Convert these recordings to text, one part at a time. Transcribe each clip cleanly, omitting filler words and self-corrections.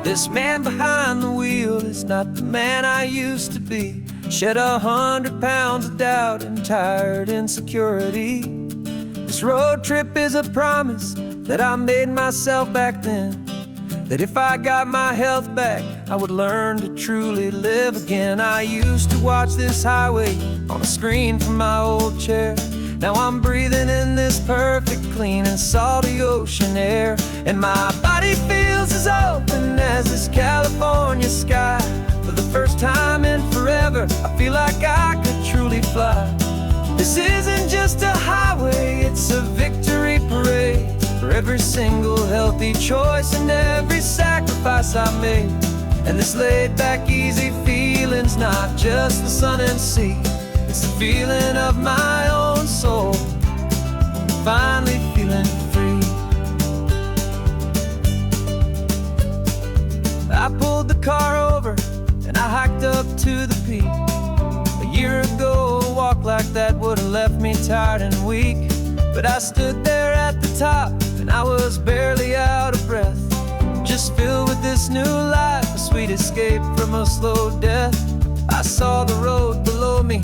This man behind the wheel is not the man I used to be. Shed 100 pounds of doubt and tired insecurity. This road trip is a promise that I made myself back then, that if I got my health back, I would learn to truly live again. I used to watch this highway on a screen from my old chair. Now I'm breathing in this perfect, clean and salty ocean air. And my body feels as open as this California sky. For the first time in forever, I feel like I could truly fly. This isn't just a highway, it's a victory parade. For every single healthy choice and every sacrifice I made. And this laid back easy feeling's not just the sun and sea, it's the feeling of my own soul, finally feeling free. I pulled the car over and I hiked up to the peak. A year ago, a walk like that would have left me tired and weak. But I stood there at the top and I was barely out of breath, just filled with this new life, a sweet escape from a slow death. I saw the road below me,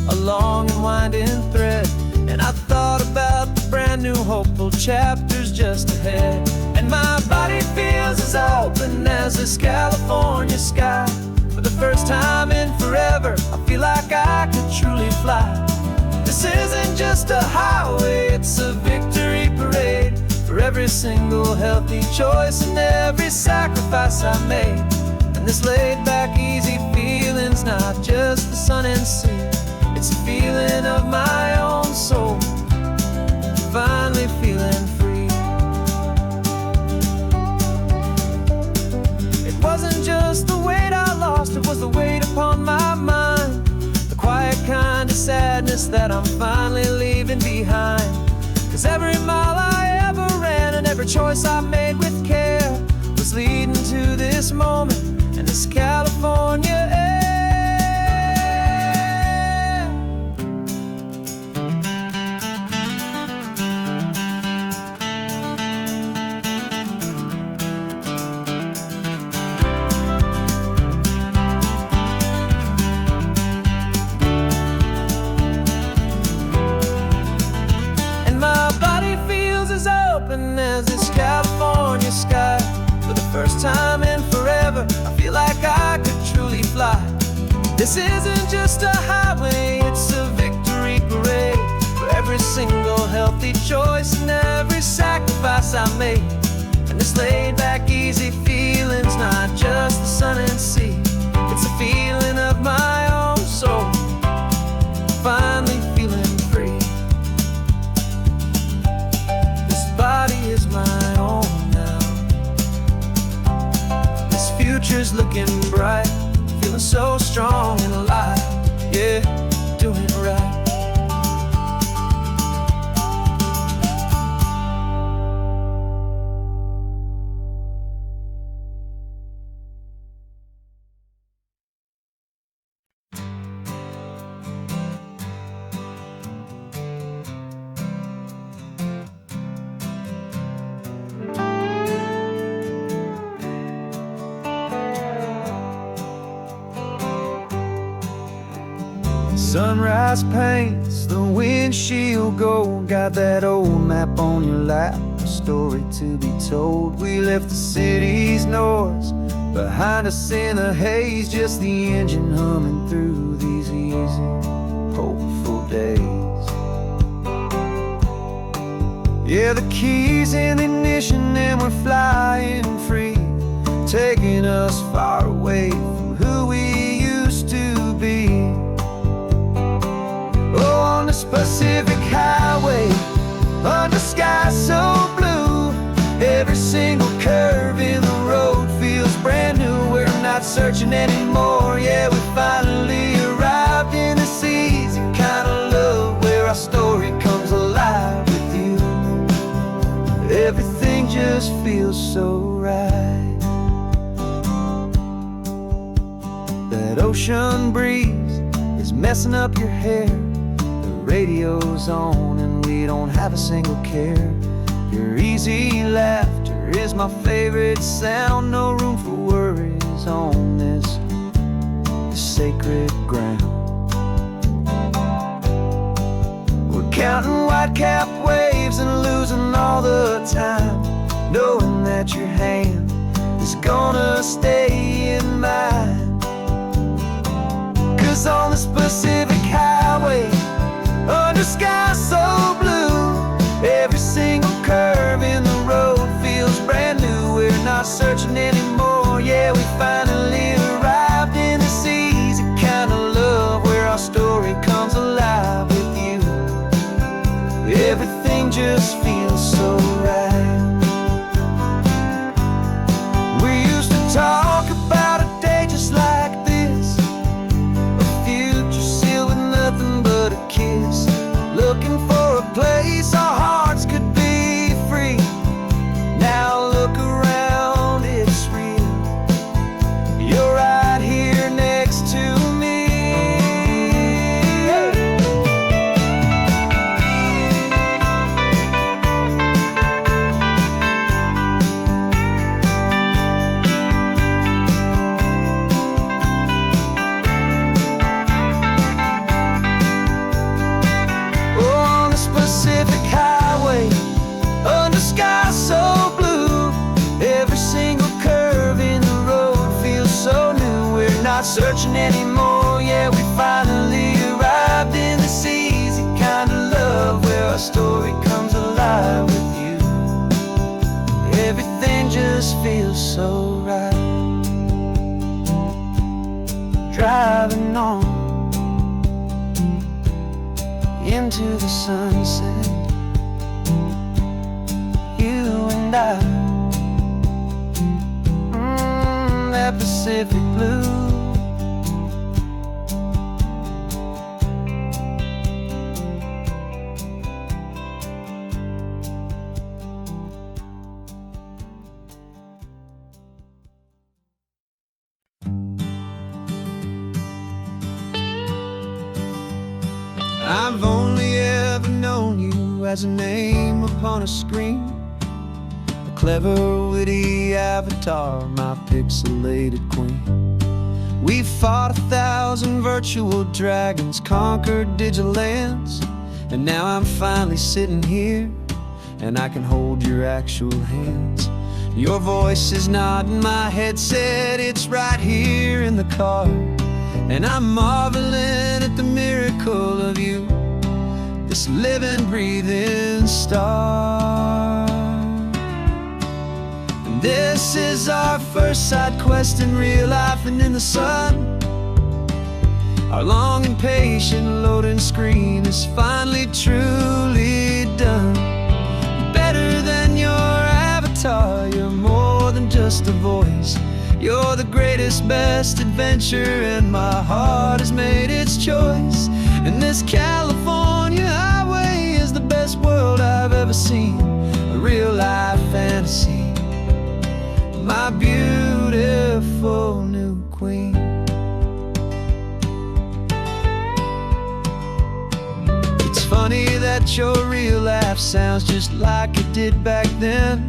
a long and winding thread, and I thought about the brand new hopeful chapters just ahead. And my body feels as open as this California sky. For the first time in forever, I feel like I could truly fly. This isn't just a highway, it's a victory parade. For every single healthy choice and every sacrifice I made. And this laid back easy feeling's not just the sun and sea, it's a feeling of my own soul, finally feeling free. It wasn't just the weight I lost, it was the weight upon my mind. The quiet kind of sadness that I'm finally leaving behind. 'Cause every mile I ever ran and every choice I made with care was leading to this moment and this California air. As this California sky. For the first time in forever, I feel like I could truly fly. This isn't just a highway, it's a victory parade. For every single healthy choice and every sacrifice I made. And this laid back easy feeling's not just the sun and sea, it's a feeling of my own soul, finally feeling free. Body is my own now. This future's looking bright, feeling so strong and alive. Yeah, doing it right. Sunrise paints the windshield gold. Got that old map on your lap, a story to be told. We left the city's noise behind us in the haze, just the engine humming through these easy, hopeful days. Yeah, the keys in the ignition and we're flying free, taking us far away from who we used to be. Oh, on this Pacific highway, under sky so blue, every single curve in the road feels brand new. We're not searching anymore, yeah, we finally arrived in this easy kind of love, where our story comes alive with you. Everything just feels so right. That ocean breeze is messing up your hair, radio's on and we don't have a single care. Your easy laughter is my favorite sound, no room for eyes on this sacred ground. We're counting white-capped waves and losing all the time, knowing that your hand is gonna stay in mine. 'Cause on this Pacific highway, under sky so blue, every single curve in the road feels brand new. We're not searching anymore, yeah, we finally arrived in this easy kind of love where our story comes alive with you. Everything just feels so right. We used to talk about a day just like this, a future sealed with nothing but a kiss, looking for a place our hearts could be free. Now look around, it's real. You're right here next to me. On the Pacific highway, under sky so blue, every single curve in the road feels so new. We're not searching anymore, yeah, we finally arrived in this easy kind of love where our story comes alive with you. Everything just feels so right. Driving on into the sunset, you and I, that Pacific blue. I've only ever known you as a name upon a screen, a clever, witty avatar, my pixelated queen. We fought 1,000 virtual dragons, conquered digital lands, and now I'm finally sitting here, and I can hold your actual hands. Your voice is not in my headset, it's right here in the car, and I'm marveling at the miracle of you, this living, breathing star. And this is our first side quest in real life and in the sun. Our long and patient loading screen is finally truly done. Better than your avatar, you're more than just a voice. You're the greatest, best adventure, and my heart has made its choice. And this California highway is the best world I've ever seen, a real-life fantasy, my beautiful new queen. It's funny that your real life sounds just like it did back then,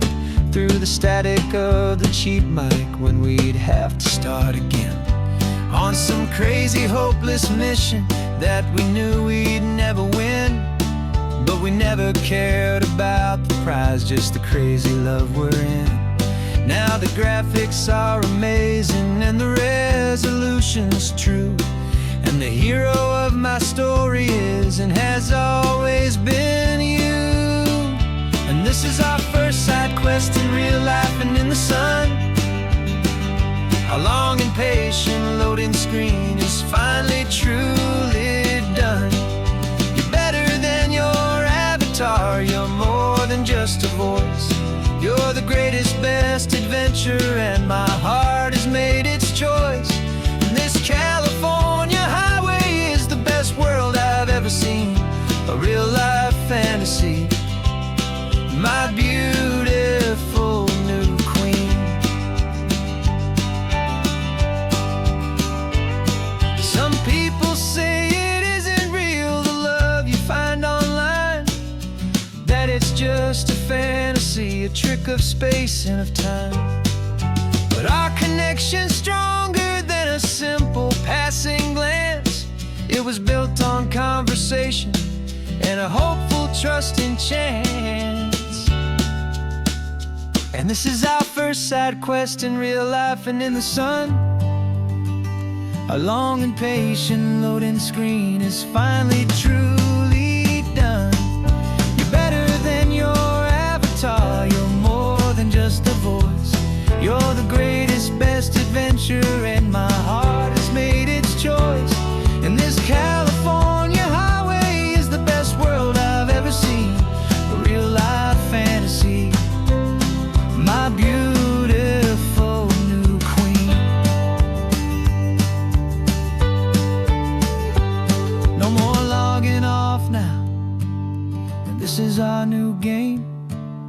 through the static of the cheap mic when we'd have to start again, on some crazy hopeless mission that we knew we'd never win. But we never cared about the prize, just the crazy love we're in. Now the graphics are amazing and the resolution's true, and the hero of my story is and has always been you. And this is our first side quest in real life and in the sun. Our long and patient loading screen is finally truly done. You're better than your avatar, you're more than just a voice. You're the greatest, best adventure, and my heart has made its choice. And this California highway is the best world I've ever seen, a real-life fantasy, my beautiful new queen. Some people say it isn't real, the love you find online, that it's just a fantasy, a trick of space and of time. But our connection connection stronger than a simple passing glance. It was built on conversation and a hopeful, trusting chance. And this is our first side quest in real life and in the sun. Our long and patient loading screen is finally truly done. You're better than your avatar, you're more than just a voice. You're the greatest, best adventure, and my heart has made its choice. And this California highway is the best world I've ever seen, a real life fantasy, my beautiful new queen. No more logging off now, and this is our new game.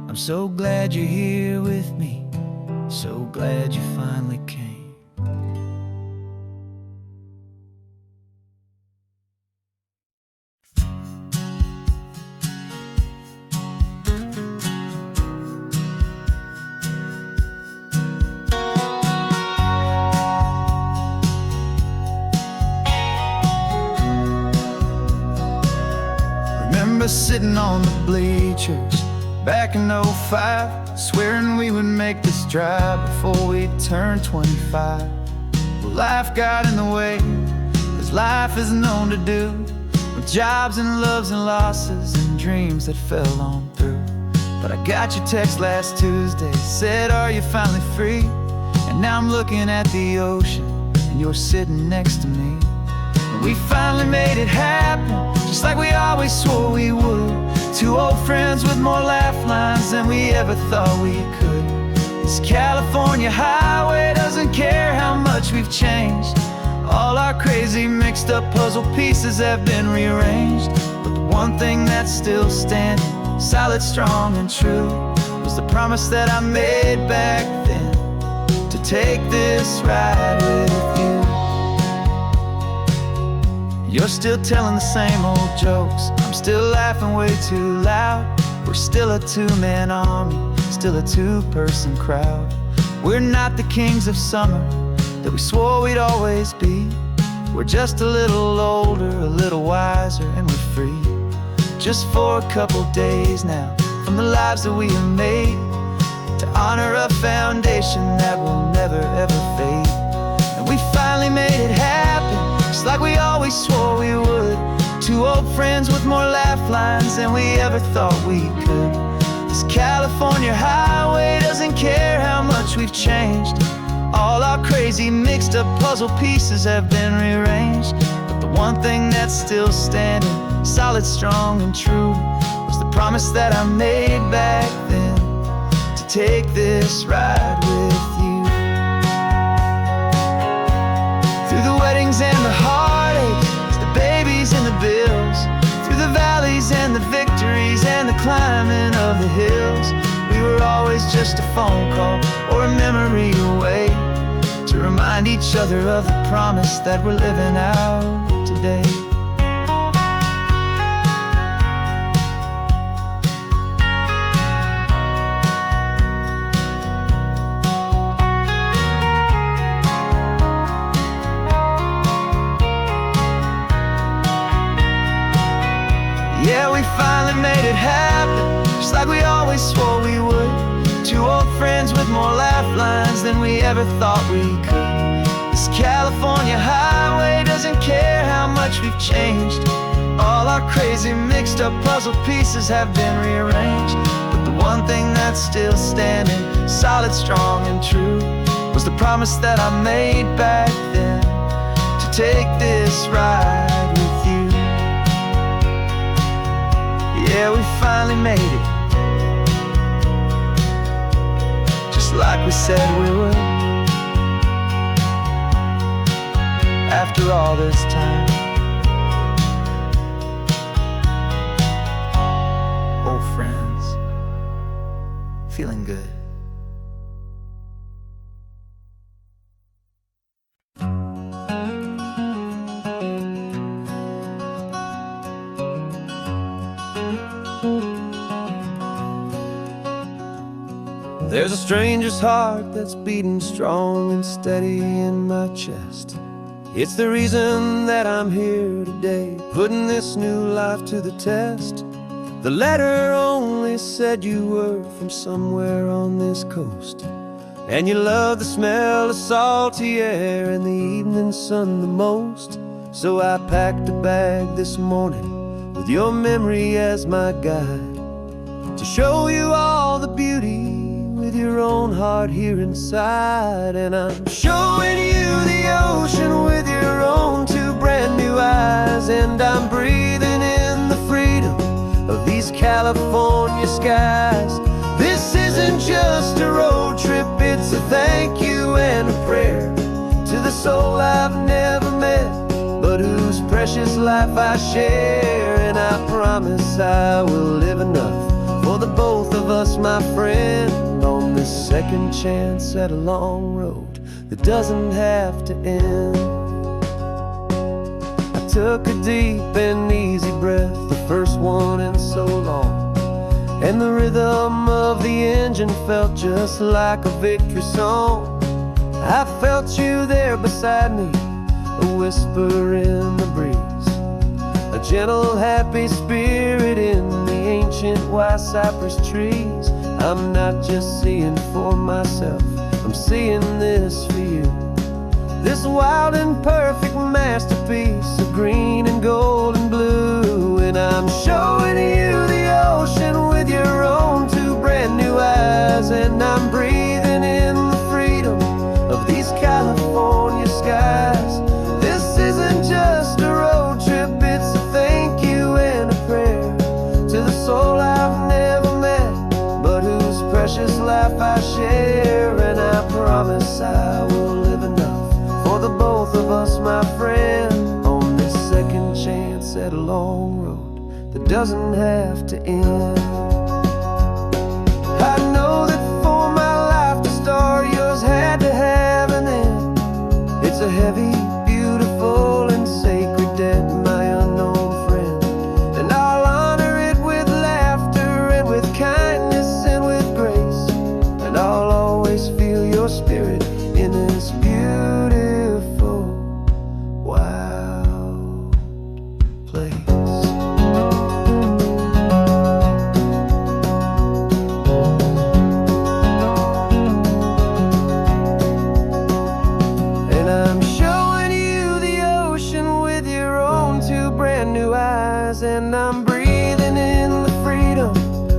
I'm so glad you're here with me, so glad you finally came. Remember sitting on the bleachers back in '05, swearing we would make this drive before we turned 25. Well, life got in the way, as life is known to do, with jobs and loves and losses and dreams that fell on through. But I got your text last Tuesday, said, are you finally free? And now I'm looking at the ocean, and you're sitting next to me. And we finally made it happen, just like we always swore we would. Two old friends with more laugh lines than we ever thought we could. This California highway doesn't care how much we've changed. All our crazy mixed up puzzle pieces have been rearranged. But the one thing that's still standing, solid, strong and true, was the promise that I made back then, to take this ride with you. You're still telling the same old jokes, I'm still laughing way too loud. We're still a two-man army, still a two-person crowd. We're not the kings of summer that we swore we'd always be. We're just a little older, a little wiser, and we're free. Just for a couple days now, from the lives that we have made, to honor a foundation that will never ever fade. And we finally made it happen, just like we always swore we would. Two old friends with more laugh lines than we ever thought we could. This California highway doesn't care how much we've changed. All our crazy mixed up puzzle pieces have been rearranged. But the one thing that's still standing, solid, strong and true, was the promise that I made back then, to take this ride with you. Through the weddings and the heartaches, the babies and the bills, through the valleys and the victories and the climbing of the hills, we were always just a phone call or a memory away, to remind each other of the promise that we're living out today. Yeah, we finally made it happen, just like we always swore we would. Two old friends with more laugh lines than we ever thought we could. This California highway doesn't care how much we've changed. All our crazy mixed up puzzle pieces have been rearranged. But the one thing that's still standing, solid, strong and true, was the promise that I made back then, to take this ride with you. Yeah, we finally made it, just like we said we would. After all this time, old friends, feeling good. There's a stranger's heart that's beating strong and steady in my chest. It's the reason that I'm here today, putting this new life to the test. The letter only said you were from somewhere on this coast, and you love the smell of salty air and the evening sun the most. So I packed a bag this morning with your memory as my guide, to show you all the beauty with your own heart here inside. And I'm showing you the ocean with your own two brand new eyes, and I'm breathing in the freedom of these California skies. This isn't just a road trip, it's a thank you and a prayer to the soul I've never met, but whose precious life I share. And I promise I will live enough for the both of us, my friend, on this second chance at a long road that doesn't have to end. I took a deep and easy breath, the first one in so long, and the rhythm of the engine felt just like a victory song. I felt you there beside me, a whisper in the breeze, a gentle happy spirit in the ancient white cypress trees. I'm not just seeing for myself, I'm seeing this for you, this wild and perfect masterpiece of green and gold and blue. And I'm showing you the ocean with your own two brand new eyes, and I'm breathing in the freedom of these California skies. This isn't just a road trip, it's a thank you and a prayer to the soul I've never met, but whose precious life I share. And I promise I will live enough for the both of us, my friend, on this second chance at a long road that doesn't have to end. I know that for my life to start, yours had to have an end. It's a heavy, beautiful, and sacred debt, my unknown friend, and I'll honor it with laughter and with kindness and with grace, and I'll always feel your spirit in this beautiful, wild place. And I'm showing you the ocean with your own two brand new eyes, and I'm breathing in the freedom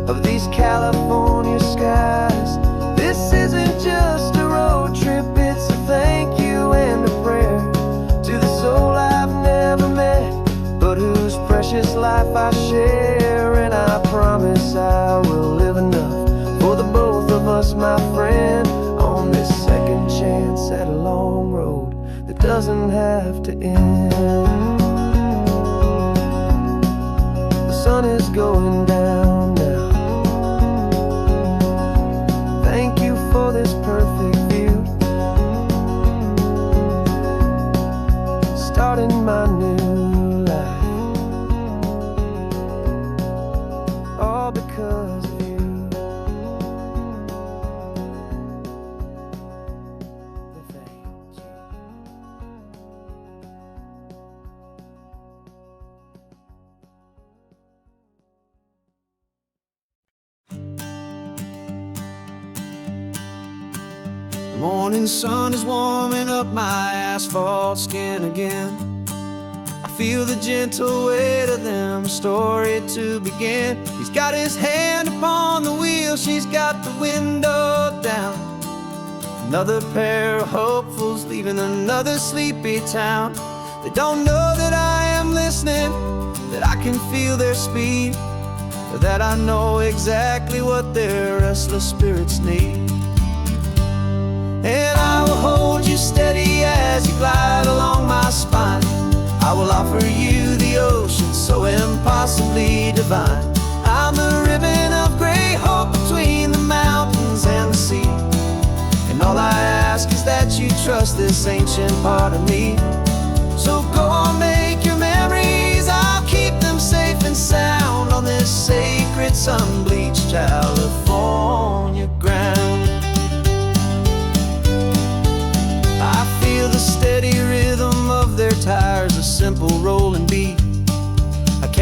of these California skies. This isn't just a road trip, it's a thank you and a prayer to the soul I've never met, but whose precious life I share. And I promise I will live enough for the both of us, my friend, on this second chance at a long road that doesn't have to end. The sun is going down now. Thank you for this perfect view, starting my new life, all because of you. Thank you. The morning sun is warming up my asphalt skin again. I feel the gentle weight of them, a story to begin. He's got his hand upon the wheel, she's got the window down. Another pair of hopefuls leaving another sleepy town. They don't know that I am listening, that I can feel their speed, or that I know exactly what their restless spirits need. And I will hold you steady as you glide along my spine. I will offer you the ocean so impossibly divine. I'm the ribbon of gray hope between the mountains and the sea, and all I ask is that you trust this ancient part of me. So go on, make your memories, I'll keep them safe and sound on this sacred sun-bleached California ground.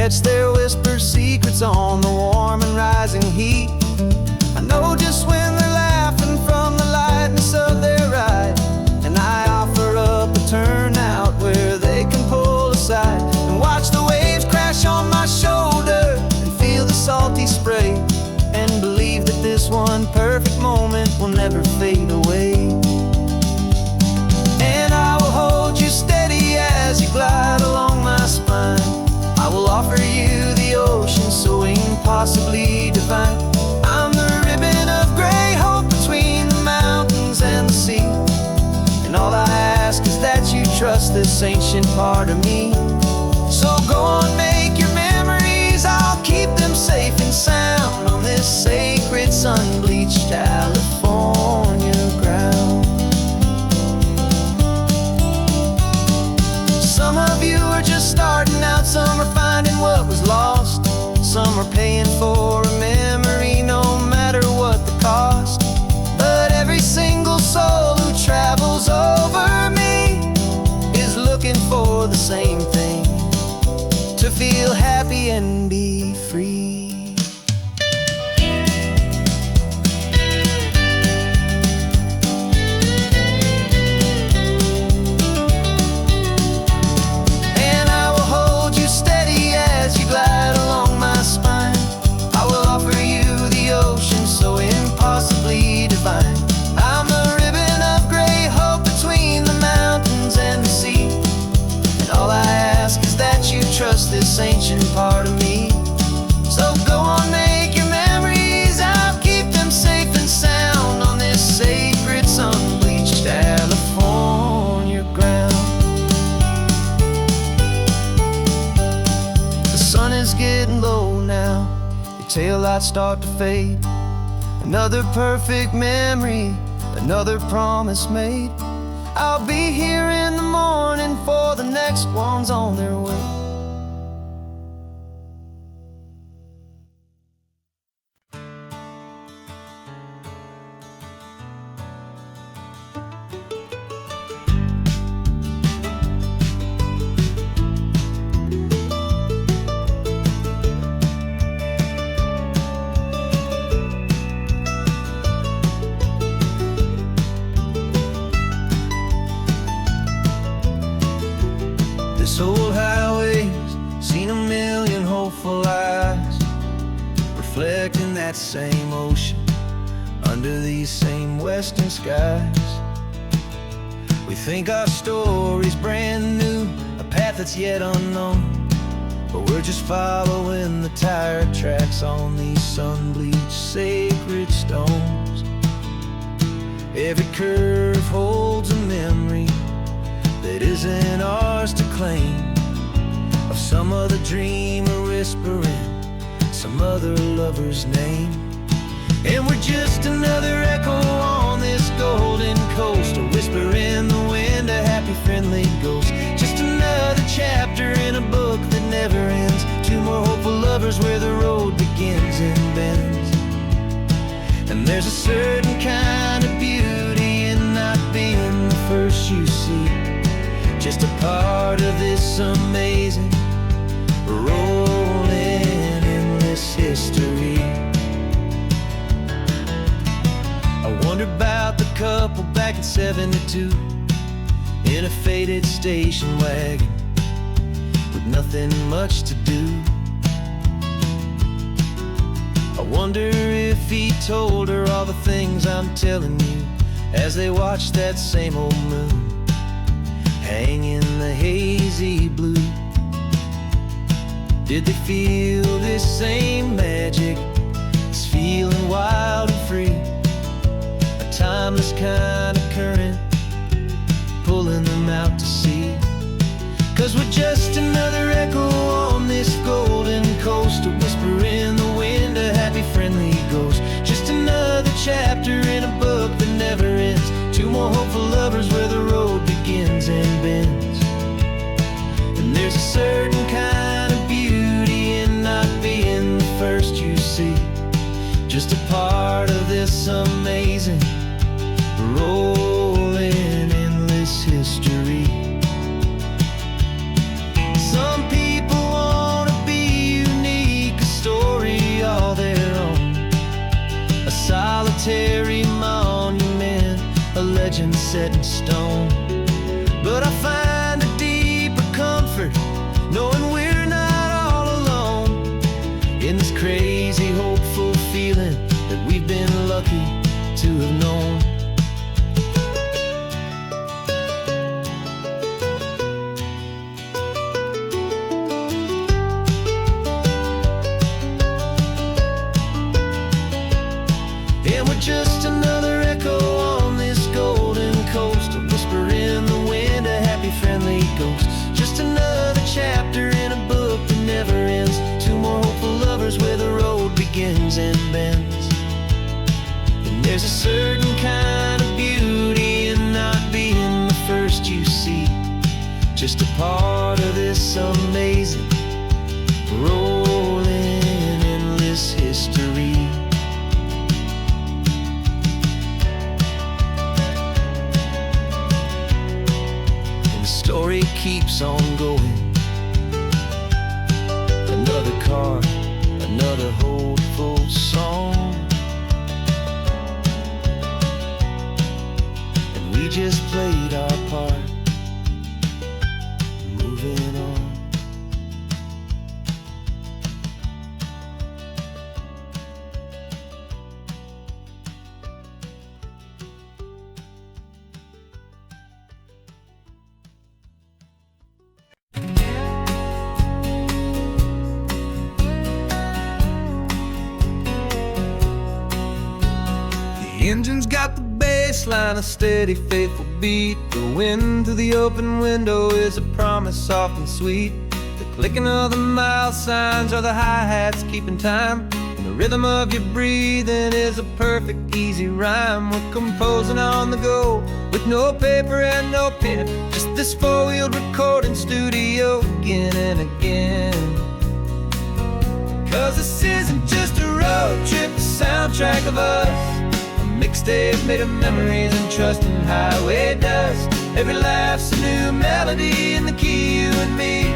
catch their whispered secrets on the warm and rising heat. I know just when they're laughing from the lightness of their ride, and I offer up a turnout where they can pull aside and watch the waves crash on my shoulder and feel the salty spray, and believe that this one perfect moment will never fade away. And I will hold you steady as you glide along my spine. I will offer you the ocean so impossibly divine. I'm the ribbon of gray hope between the mountains and the sea, and all I ask is that you trust this ancient part of me. So go on, make your memories, I'll keep them safe and sound on this sacred sun-bleached California ground. Some of you are just starting out, some are finding what was lost, some are paying for a memory no matter what the cost. But every single soul who travels over me is looking for the same thing: to feel happy and be free. And I will hold you steady as you glide along my spine. I will offer you the ocean so impossibly divine. I'm the ribbon of gray hope between the mountains and the sea, and all I ask is that you trust this ancient part of me. So go on, make your memories, I'll keep them safe and sound on this sacred sun-bleached California ground. The sun is getting low now, your taillights start to fade. Another perfect memory, another promise made. I'll be here in the morning for the next ones on their way. This old highway's seen a million hopeful eyes, reflecting that same ocean under these same western skies. We think our story's brand new, a path that's yet unknown, but we're just following the tire tracks on these sun-bleached sacred stones. Every curve holds a memory that isn't ours to claim, of some other dreamer whispering some other lover's name. And we're just another echo on this golden coast, a whisper in the wind, a happy friendly ghost. Just another chapter in a book that never ends, two more hopeful lovers where the road begins and bends. And there's a certain kind of beauty in not being the first you see, just a part of this amazing, rolling, endless history. I wonder about the couple back in '72 in a faded station wagon with nothing much to do. I wonder if he told her all the things I'm telling you as they watched that same old moon hang in the hazy blue. Did they feel this same magic, this feeling wild and free, a timeless kind of current pulling them out to sea? 'Cause we're just another echo on this golden coast, a whisper in the wind, a happy friendly ghost. Just another chapter in a book that never ends, two more hopeful lovers where the road begins and bends. And there's a certain kind of beauty in not being the first you see, just a part of this amazing, rolling, endless history. Some people wanna be set in stone. But I find a deeper comfort knowing we're not all alone in this crazy, hopeful feeling that we've been lucky to have known. And we're just another echo on this golden coast, a whisper in the wind, a happy, friendly ghost. Just another chapter in a book that never ends. Two more hopeful lovers where the road begins and bends. And there's a certain kind of beauty in not being the first you see, just a part of this amazing, rolling, endless history. Story keeps on going. Another card, another hopeful song, and we just played our part, moving on. The engine's got the bass line, a steady, faithful beat. The wind through the open window is a promise soft and sweet. The clicking of the mile signs are the hi-hats keeping time, and the rhythm of your breathing is a perfect, easy rhyme. We're composing on the go with no paper and no pen, just this four-wheeled recording studio again and again. 'Cause this isn't just a road trip, the soundtrack of us, mixtape made of memories and trust in highway dust. Every laugh's a new melody in the key, you and me,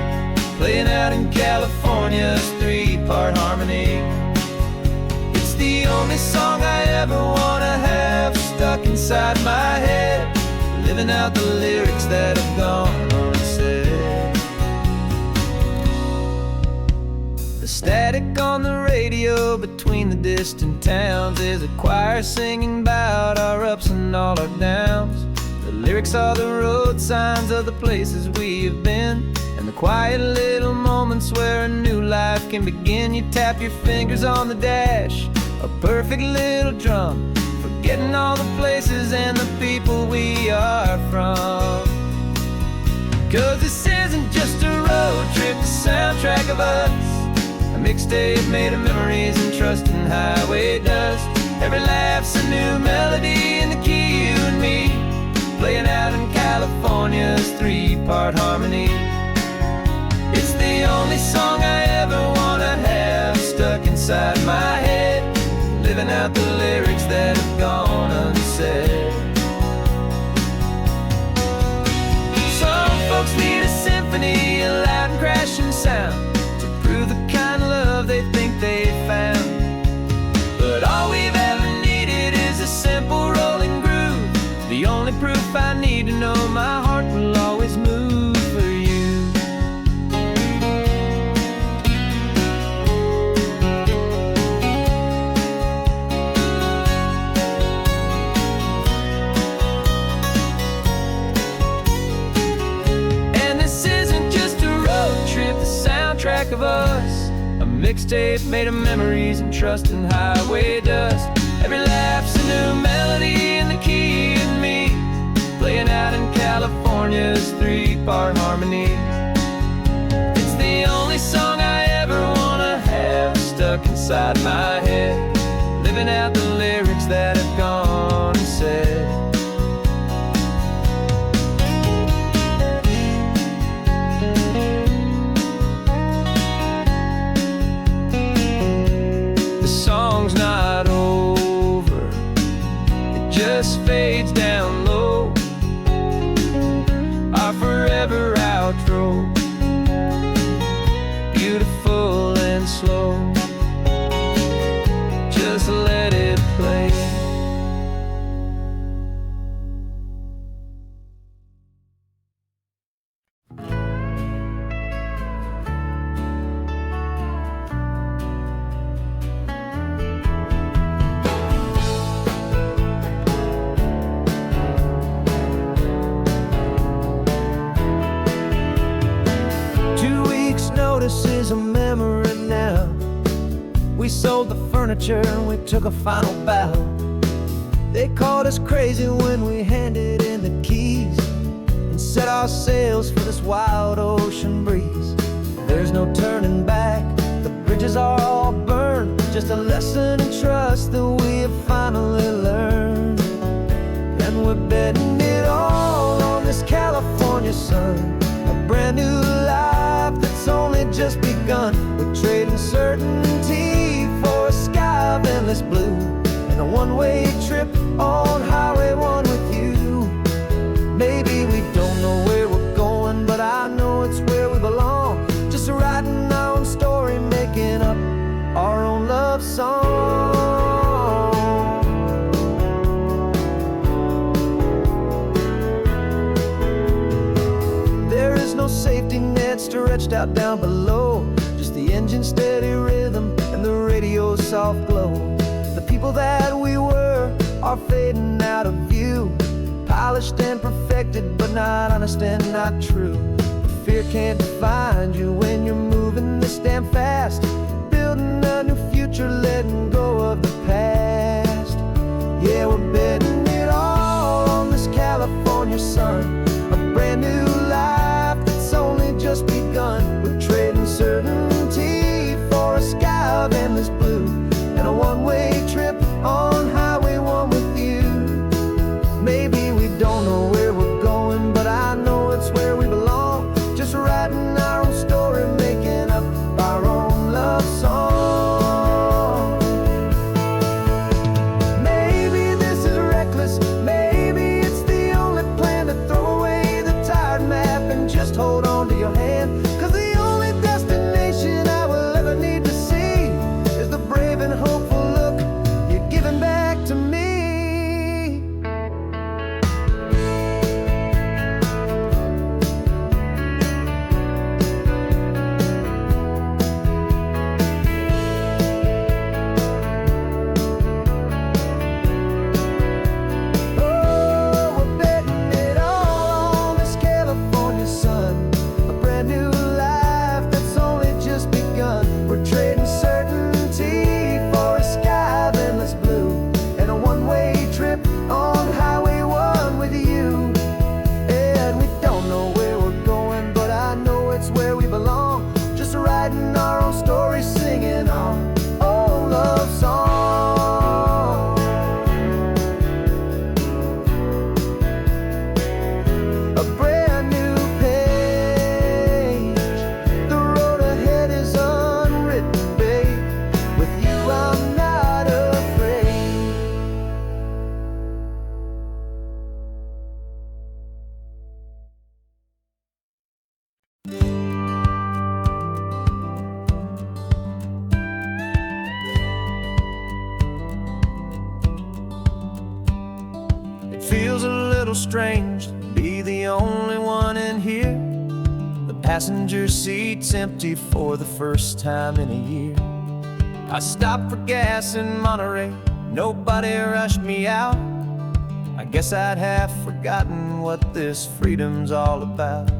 playing out in California's three-part harmony. It's the only song I ever wanna have stuck inside my head, living out the lyrics that have gone unsaid. The static on the radio between the distant towns is a choir singing about our ups and all our downs. The lyrics are the road signs of the places we have been, and the quiet little moments where a new life can begin. You tap your fingers on the dash, a perfect little drum, forgetting all the places and the people we are from. 'Cause this isn't just a road trip, the soundtrack of us, mixtape made of memories and trust in highway dust. Every laugh's a new melody in the key, you and me, playing out in California's three-part harmony. It's the only song I ever wanna have stuck inside my head, living out the lyrics that have gone unsaid. Some folks need a symphony, a loud and crashing sound, the kind of love they think they found. But all we've ever needed is a simple rolling groove, the only proof I need to know my heart will always move for you. And this isn't just a road trip, the soundtrack of us, a mixtape made of memories and trust in highway dust. Every laugh's a new melody in the key, and me, playing out in California's three-part harmony. It's the only song I ever wanna have stuck inside my head, living out the lyrics that have gone unsaid. Song's not over, it just fades down low, our forever outro, beautiful and slow. Just let it play. We sold the furniture and we took a final bow. They called us crazy when we handed in the keys and set our sails for this wild ocean breeze. There's no turning back, the bridges are all burned, just a lesson in trust that we have finally learned. And we're betting it all on this California sun, a brand new life that's only just begun. We're trading certainty for a sky of endless blue, and a one-way trip on Highway 1 with you. Maybe we don't know where we're going, but I know it's where we belong. Just writing our own story, making up our own love song. There is no safety net stretched out down below, just the engine's steady rhythm and the radio's soft glow. The people that we were are fading out of view, polished and perfected, but not honest and not true. Fear can't define you when you're moving this damn fast, building a new future, letting go of the past. Yeah, we're betting it all on this California sun, a brand new life that's only just begun. We're trading certainty for a sky of endless blue, and a one-way trip on Highway 1 with you. Maybe we don't know where we're going, but I know it's where we belong. Just writing our own story, making up our own love song. Maybe this is reckless, maybe it's the only plan to throw away the tired map and just hold on to your hand. 'Cause the only destination I will ever need to see is the brave and hopeful look you're giving back to me. Oh, we're betting it all on this California sun, a brand new life that's only just begun. We're trading certainty for a sky of endless blue, and a one-way trip on Highway 1 with you. And we don't know where we're going, but I know it's where we belong. Just writing our own story, singing our own love song. A brand new page, the road ahead is unwritten, babe. With you I'm not afraid. It feels a little strange to be the only one in here. The passenger seat's empty for the first time in a year. I stopped for gas in Monterey, nobody rushed me out. I guess I'd have forgotten what this freedom's all about.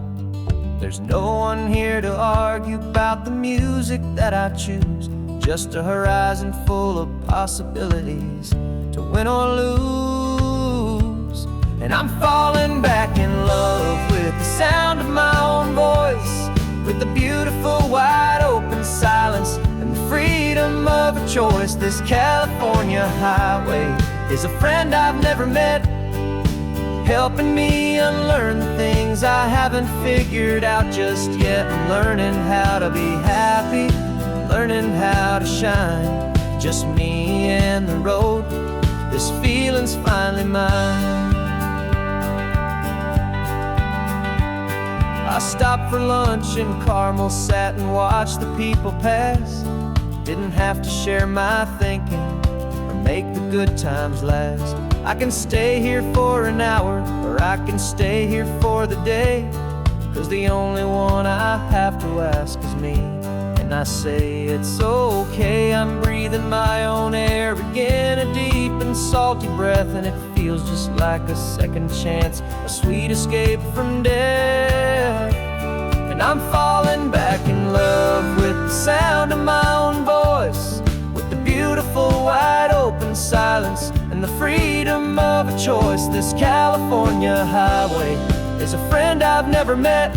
There's no one here to argue about the music that I choose, just a horizon full of possibilities to win or lose. And I'm falling back in love with the sound of my own voice, with the beautiful wide open silence and the freedom of a choice. This California highway is a friend I've never met, helping me unlearn the things I haven't figured out just yet. I'm learning how to be happy, learning how to shine, just me and the road. This feeling's finally mine. I stopped for lunch in Carmel, sat and watched the people pass. Didn't have to share my thinking or make the good times last. I can stay here for an hour, or I can stay here for the day, 'cause the only one I have to ask is me. And I say it's okay, I'm breathing my own air again, a deep and salty breath, and it feels just like a second chance, a sweet escape from death. And I'm falling back in love with the sound of my own voice, of a choice. This California highway is a friend I've never met,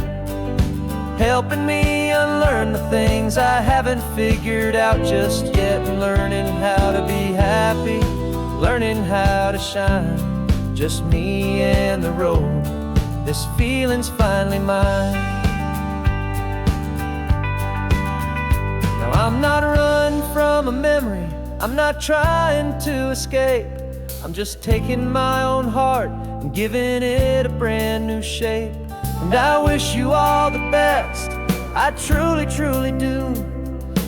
helping me unlearn the things I haven't figured out just yet. Learning how to be happy, learning how to shine, just me and the road. This feeling's finally mine. Now I'm not running from a memory, I'm not trying to escape. I'm just taking my own heart and giving it a brand new shape. And I wish you all the best, I truly, truly do.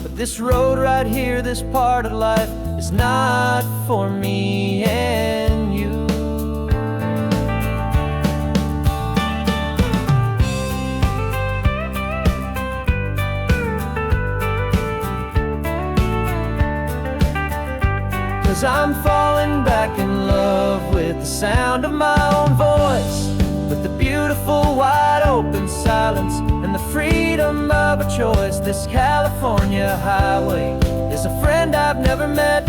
But this road right here, this part of life, is not for me and you. Cause I'm falling back in love with the sound of my own voice, with the beautiful wide open silence and the freedom of a choice. This California highway is a friend I've never met,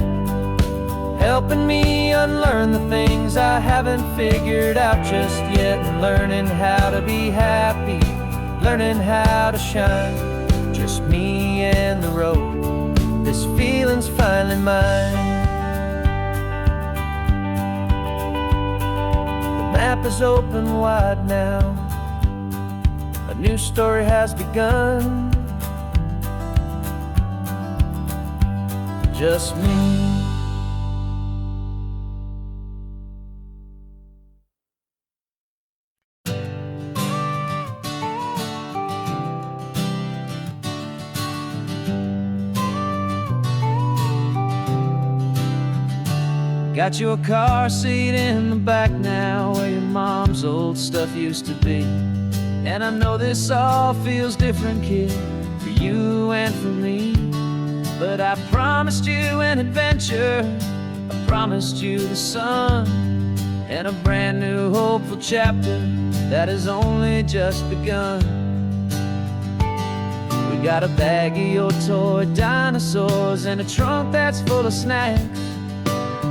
helping me unlearn the things I haven't figured out just yet. Learning how to be happy, learning how to shine, just me and the road. This feeling's finally mine. The map is open wide now, a new story has begun, just me. Got your car seat in the back now, where your mom's old stuff used to be. And I know this all feels different, kid, for you and for me. But I promised you an adventure, I promised you the sun, and a brand new hopeful chapter that has only just begun. We got a bag of your toy dinosaurs and a trunk that's full of snacks.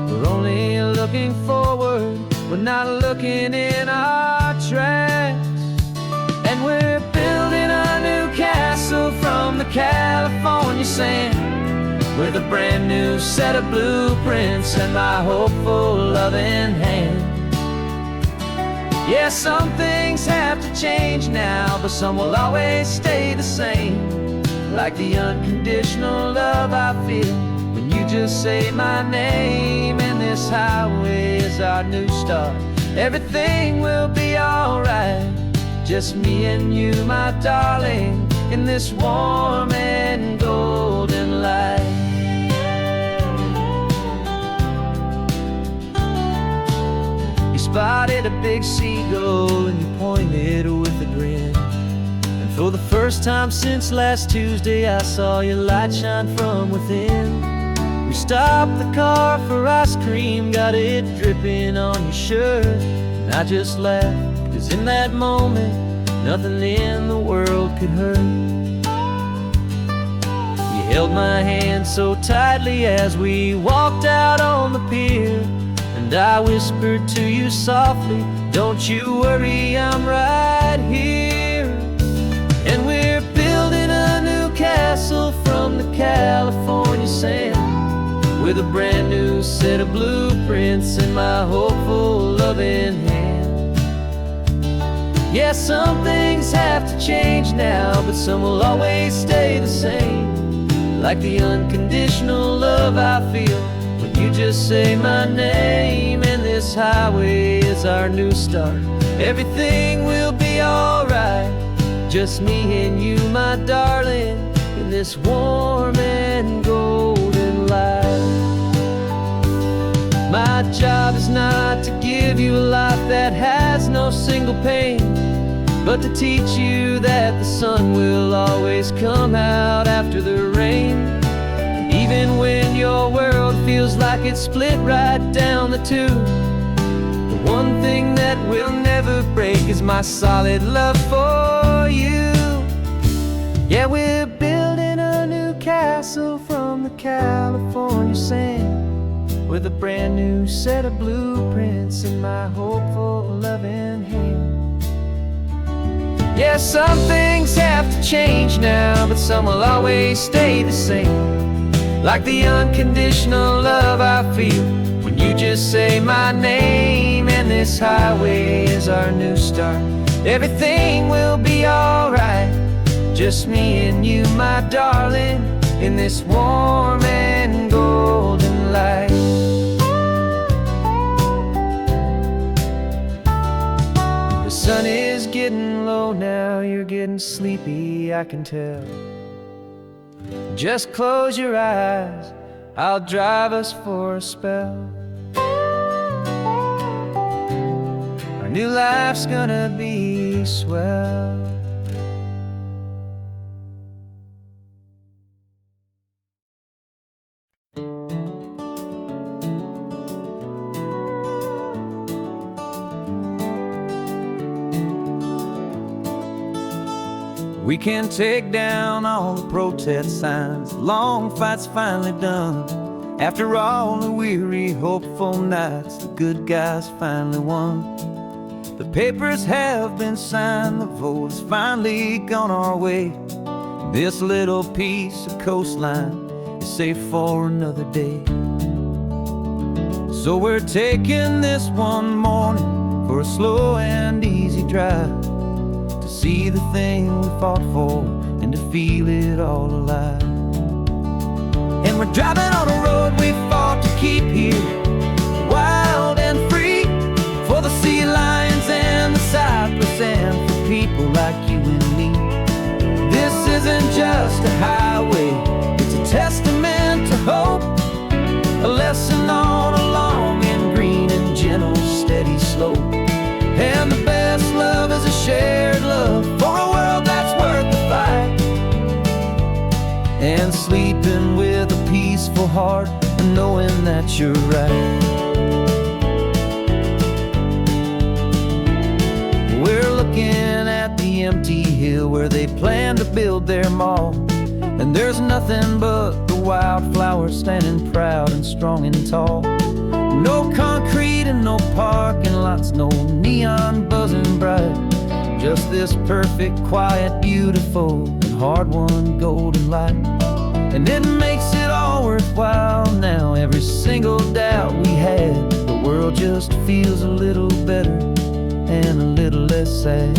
We're only looking forward, we're not looking in our tracks. And we're building a new castle from the California sand, with a brand new set of blueprints and my hopeful loving hand. Yeah, some things have to change now, but some will always stay the same. Like the unconditional love I feel when you just say my name. And this highway is our new start, everything will be alright. Just me and you, my darling, in this warm and golden light. You spotted a big seagull and you pointed with a grin. And for the first time since last Tuesday, I saw your light shine from within. We stopped the car for ice cream, got it dripping on your shirt. And I just laughed, cause in that moment, nothing in the world could hurt. You held my hand so tightly as we walked out on the pier, and I whispered to you softly, don't you worry, I'm right here. And we're building a new castle from the California sand, with a brand new set of blueprints in my hopeful loving hand. Yeah, some things have to change now, but some will always stay the same. Like the unconditional love I feel when you just say my name. And this highway is our new start, everything will be alright. Just me and you, my darling, in this warm and golden light. My job is not to give you a life that has no single pain, but to teach you that the sun will always come out after the rain. Even when your world feels like it's split right down the two, the one thing that will never break is my solid love for you. Yeah, we're building a new castle from the California sand, with a brand new set of blueprints in my hopeful, loving hand. Yeah, some things have to change now, but some will always stay the same. Like the unconditional love I feel when you just say my name. And this highway is our new start. Everything will be alright, just me and you, my darling, in this warm and golden light. The sun is getting low now, you're getting sleepy, I can tell. Just close your eyes, I'll drive us for a spell. Our new life's gonna be swell. We can take down all the protest signs, long fight's finally done. After all the weary, hopeful nights, the good guys finally won. The papers have been signed, the vote has finally gone our way. This little piece of coastline is safe for another day. So we're taking this one morning for a slow and easy drive, to see the thing we fought for and to feel it all alive. And we're driving on a road we fought to keep here, wild and free, for the sea lions and the cypress and for people like you and me. This isn't just a highway, it's a testament to hope, a lesson on a long and green and gentle steady slope. And the best love is a shared love for a world that's worth the fight, and sleeping with a peaceful heart and knowing that you're right. We're looking at the empty hill where they plan to build their mall, and there's nothing but the wildflowers standing proud and strong and tall. No concrete and no parking lots, no neon buzzing bright, just this perfect, quiet, beautiful, and hard-won golden light. And it makes it all worthwhile now, every single doubt we had. The world just feels a little better and a little less sad.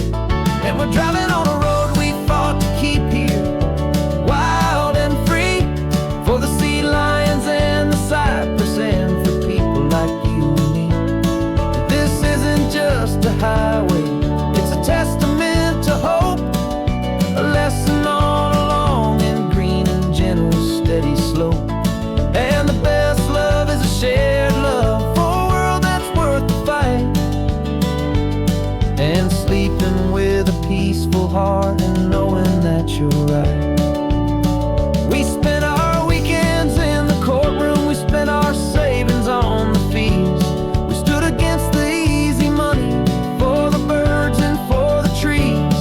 And we're driving on a road we fought to keep here, wild and free, for the sea lions and the cypress and for people like you and me. This isn't just a highway, it's a testament to hope, a lesson on a long and green and gentle steady slope. And the best love is a shared love for a world that's worth the fight, and sleeping with a peaceful heart and knowing that you're right. We spent our weekends in the courtroom, we spent our savings on the fees. We stood against the easy money for the birds and for the trees.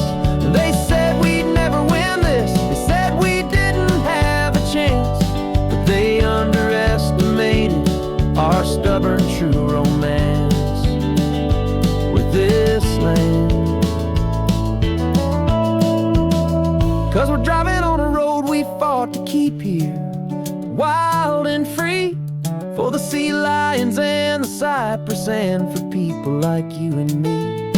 And they said we'd never win this, they said we didn't have a chance, but they underestimated our stubborn true romance with this land. 'Cause we're driving on a road we fought to keep here, wild and free, for the sea lions and the cypress and for people like you and me.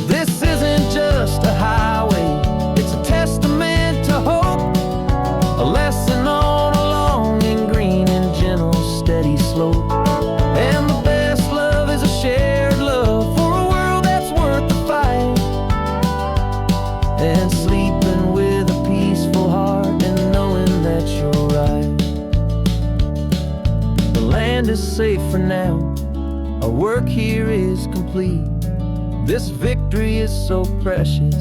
This isn't just a highway, it's a testament to hope, a lesson on a long and green and gentle steady slope. And the best love is a shared love for a world that's worth the fight, and sleeping with a peaceful heart and knowing that you're right. The land is safe for now, our work here is complete. This victory is so precious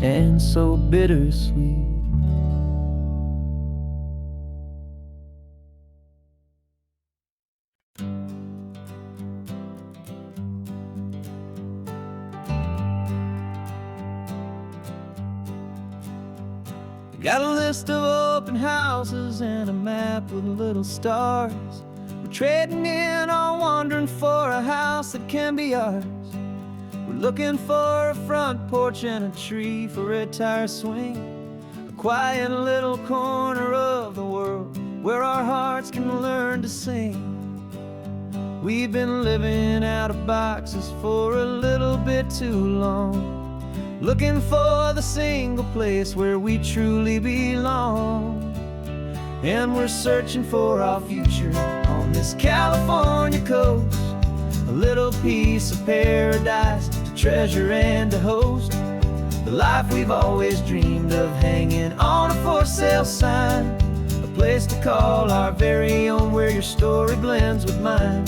and so bittersweet. Got a list of open houses and a map with little stars, We're trading in our wandering for a house that can be ours. We're looking for a front porch and a tree for a tire swing, a quiet little corner of the world where our hearts can learn to sing. We've been living out of boxes for a little bit too long, looking for the single place where we truly belong. And we're searching for our future on this California coast, a little piece of paradise to treasure and to host, the life we've always dreamed of, hanging on a for sale sign, a place to call our very own where your story blends with mine.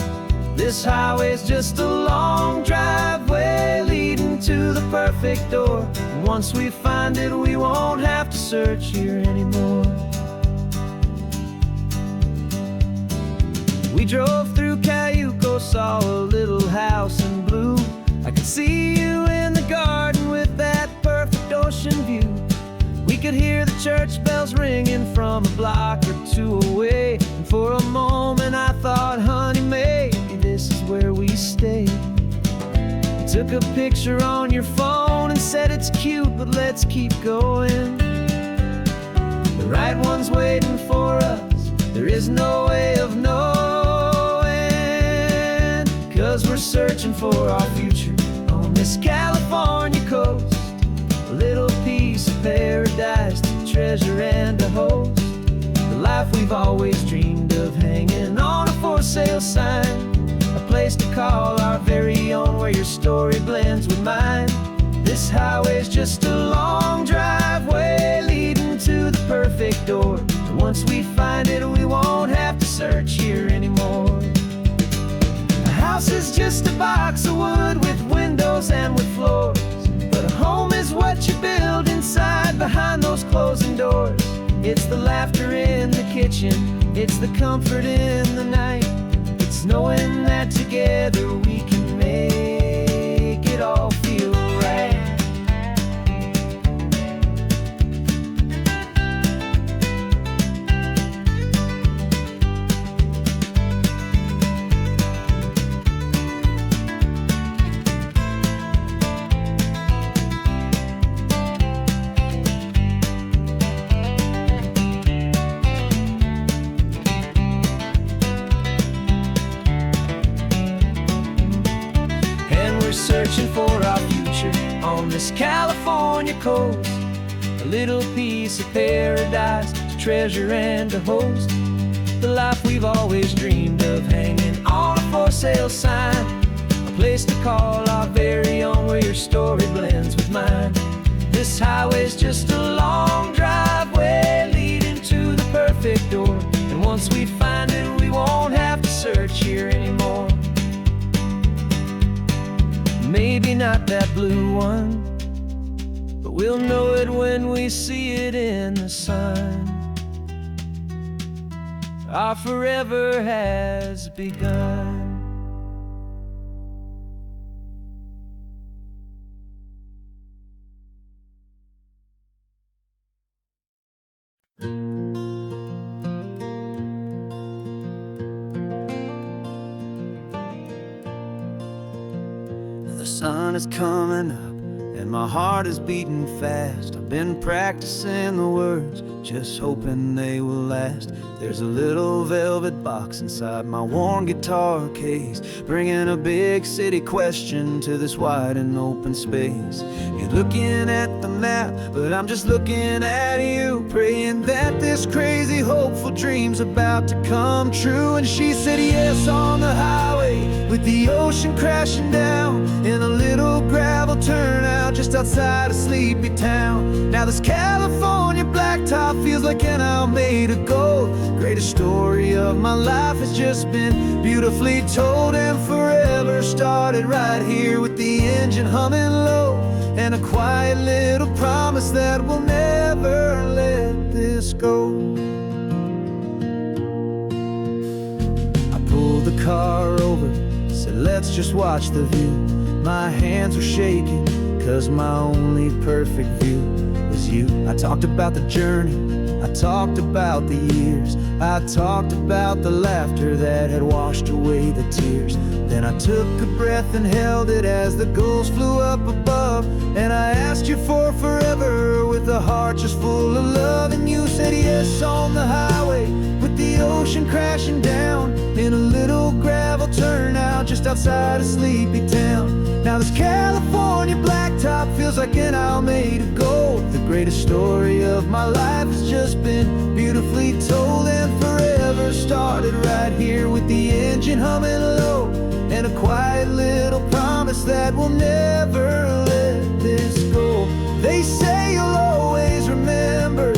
This highway's just a long driveway leading to the perfect door, and once we find it we won't have to search here anymore. We drove through Cayuco, saw a little house in blue. I could see you in the garden with that perfect ocean view. We could hear the church bells ringing from a block or two away, and for a moment I thought, honey, maybe this is where we stay. You took a picture on your phone and said it's cute, but let's keep going. The right one's waiting for us, there is no way of knowing, 'cause we're searching for our future on this California coast, a little piece of paradise to treasure and to host, the life we've always dreamed of, hanging on a for sale sign, a place to call our very own where your story blends with mine. This highway's just a long driveway leading to the perfect door, and once we find it we won't have to search here anymore. A house is just a box of wood with windows and with floors, but a home is what you build inside behind those closing doors. It's the laughter in the kitchen, it's the comfort in the night, it's knowing that together we can make it all feel right. Searching for our future on this California coast, a little piece of paradise to treasure and to host, the life we've always dreamed of, hanging on a for sale sign, a place to call our very own where your story blends with mine. This highway's just a long driveway leading to the perfect door, and once we find it we won't have to search here anymore. Maybe not that blue one, but we'll know it when we see it in the sun. Our forever has begun. The sun is coming up and my heart is beating fast. I've been practicing the words, just hoping they will last. There's a little velvet box inside my worn guitar case, bringing a big city question to this wide and open space. You're looking at the map, but I'm just looking at you, praying that this crazy hopeful dream's about to come true. And she said yes on the highway with the ocean crashing down in a little gravel turnout just outside a sleepy town. Now this California blacktop feels like an owl made of gold. Greatest story of my life has just been beautifully told, and forever started right here with the engine humming low, and a quiet little promise that we'll never let this go. I pulled the car over, said let's just watch the view. My hands were shaking, 'cause my only perfect view was you. I talked about the journey, I talked about the years, I talked about the laughter that had washed away the tears. Then I took a breath and held it as the gulls flew up above. And I asked you for forever with a heart just full of love. And you said yes on the highway with the ocean crashing down in a little gravel turnout just outside of Sleepy Town. Now this California blacktop feels like an isle made of gold. The greatest story of my life has just been beautifully told, and forever started right here with the engine humming low, and a quiet little promise that we'll never let this go. They say you'll always remember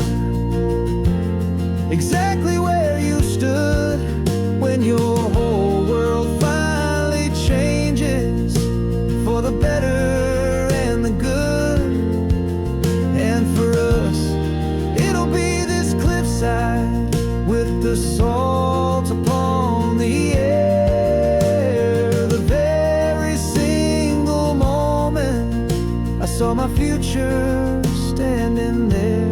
exactly where you stood when your whole world finally changes for the better and the good. And for us, it'll be this cliffside with the salt upon the air. The very single moment I saw my future standing there.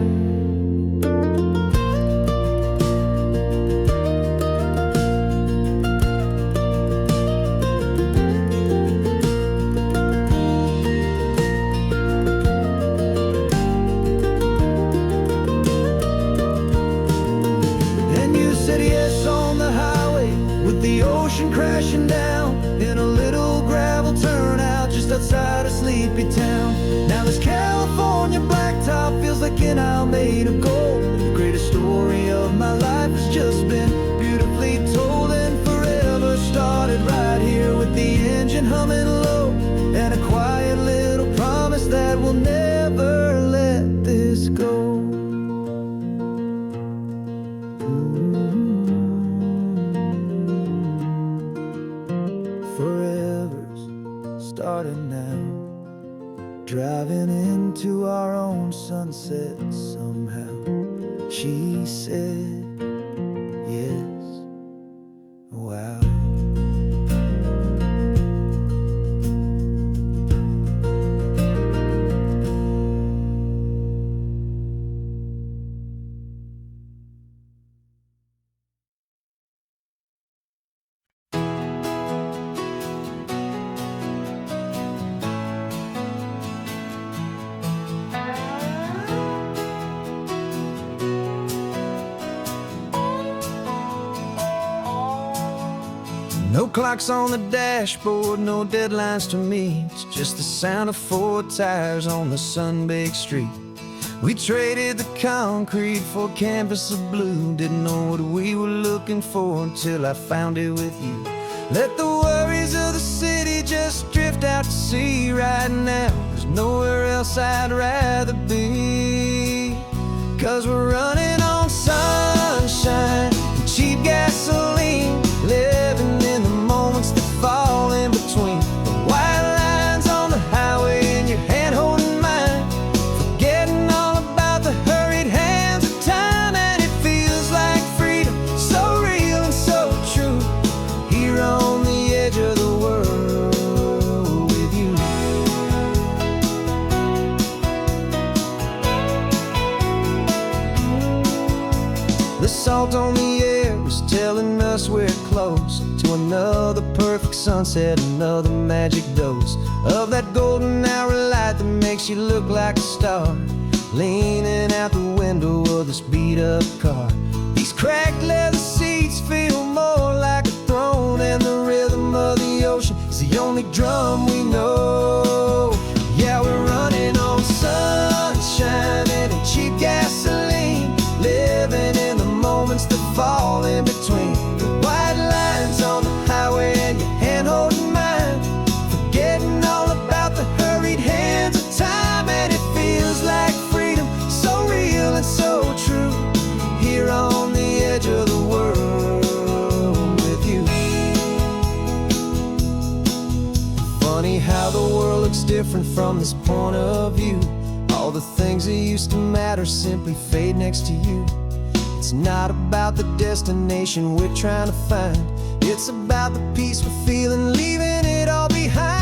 The ocean crashing down in a little gravel turnout just outside of Sleepy Town. Now this California blacktop feels like an isle made of gold. The greatest story of my life has just been beautifully told, and forever started right here with the engine humming low, and a quiet little promise that we'll never let this go. Started now, driving into our own sunset somehow. She said yes, wow. No clocks on the dashboard, no deadlines to meet. It's just the sound of 4 tires on the sun-baked street. We traded the concrete for a canvas of blue. Didn't know what we were looking for until I found it with you. Let the worries of the city just drift out to sea right now. There's nowhere else I'd rather be, 'cause we're running on sunshine and cheap gasoline, living in the moments that fall in between the white lines on the highway and your hand holding mine, forgetting all about the hurried hands of time. And it feels like freedom, so real and so true, here on the edge of the world with you. The salt on the air is telling us we're close to another perfect sunset, another magic dose of that golden hour light that makes you look like a star, leaning out the window of this beat-up car. These cracked leather seats feel more like a throne, and the rhythm of the ocean is the only drum we know. Yeah, we're running on sunshine and a cheap gasoline, living in the moments that fall in between the white lines on the highway and your hand holding mine, forgetting all about the hurried hands of time. And it feels like freedom, so real and so true, here on the edge of the world with you. Funny how the world looks different from this point of view. All the things that used to matter simply fade next to you. It's not about the destination we're trying to find, it's about the peace we're feeling, leaving it all behind.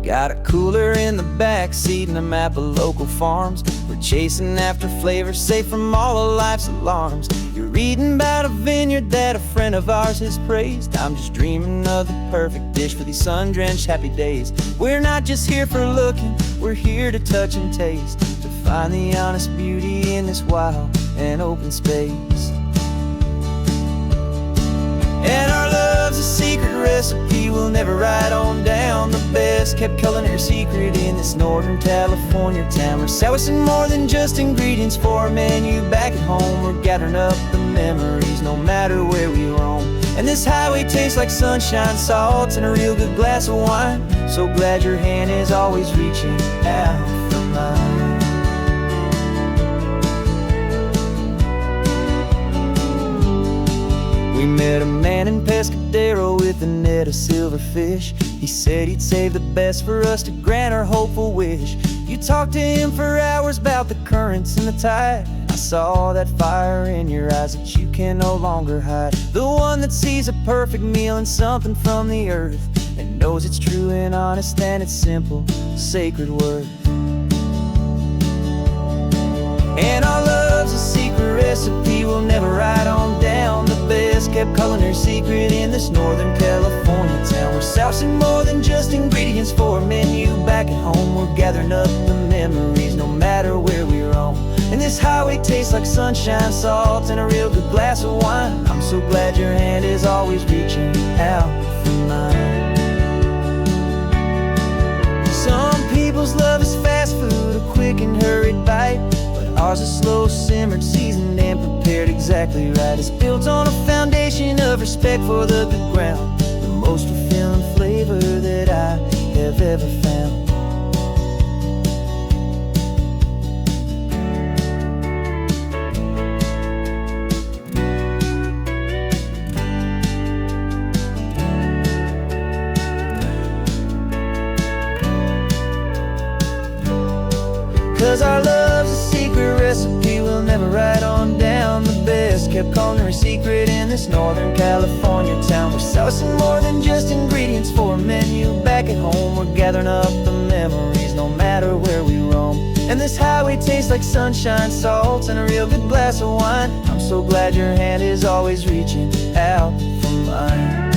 Got a cooler in the back seat and a map of local farms. We're chasing after flavors safe from all of life's alarms. You're reading about a vineyard that a friend of ours has praised. I'm just dreaming of the perfect dish for these sun-drenched happy days. We're not just here for looking, we're here to touch and taste, to find the honest beauty in this wild and open space. And our love's a secret recipe we'll never write on down. The best kept culinary secret in this Northern California town. We're selling more than just ingredients for a menu back at home. We're gathering up the memories no matter where we roam. And this highway tastes like sunshine, salt, and a real good glass of wine. So glad your hand is always reaching out for mine. We met a man in Pescadero with a net of silverfish. He said he'd save the best for us to grant our hopeful wish. You talked to him for hours about the currents and the tide. I saw that fire in your eyes that you can no longer hide. The one that sees a perfect meal in something from the earth, and knows it's true and honest and it's simple, sacred worth. And our love's a secret recipe we'll never write on down. The best kept culinary secret in this Northern California town. We're sourcing more than just ingredients for a menu back at home. We're gathering up the memories no matter where we roam. And this highway tastes like sunshine, salt, and a real good glass of wine. I'm so glad your hand is always reaching out for mine. Some people's love is fast food, a quick and hurried bite. Ours is slow simmered, seasoned, and prepared exactly right. It's built on a foundation of respect for the good ground, the most fulfilling flavor that I have ever found. 'Cause our love's a secret recipe we'll never write on down. The best kept culinary secret in this Northern California town. We're sourcing more than just ingredients for a menu back at home. We're gathering up the memories no matter where we roam. And this highway tastes like sunshine, salt, and a real good glass of wine. I'm so glad your hand is always reaching out for mine.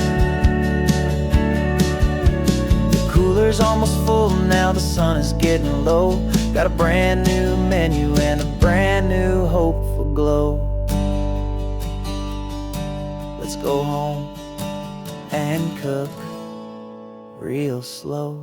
The cooler's almost full now, the sun is getting low. Got a brand new menu and a brand new hopeful glow. Let's go home and cook real slow.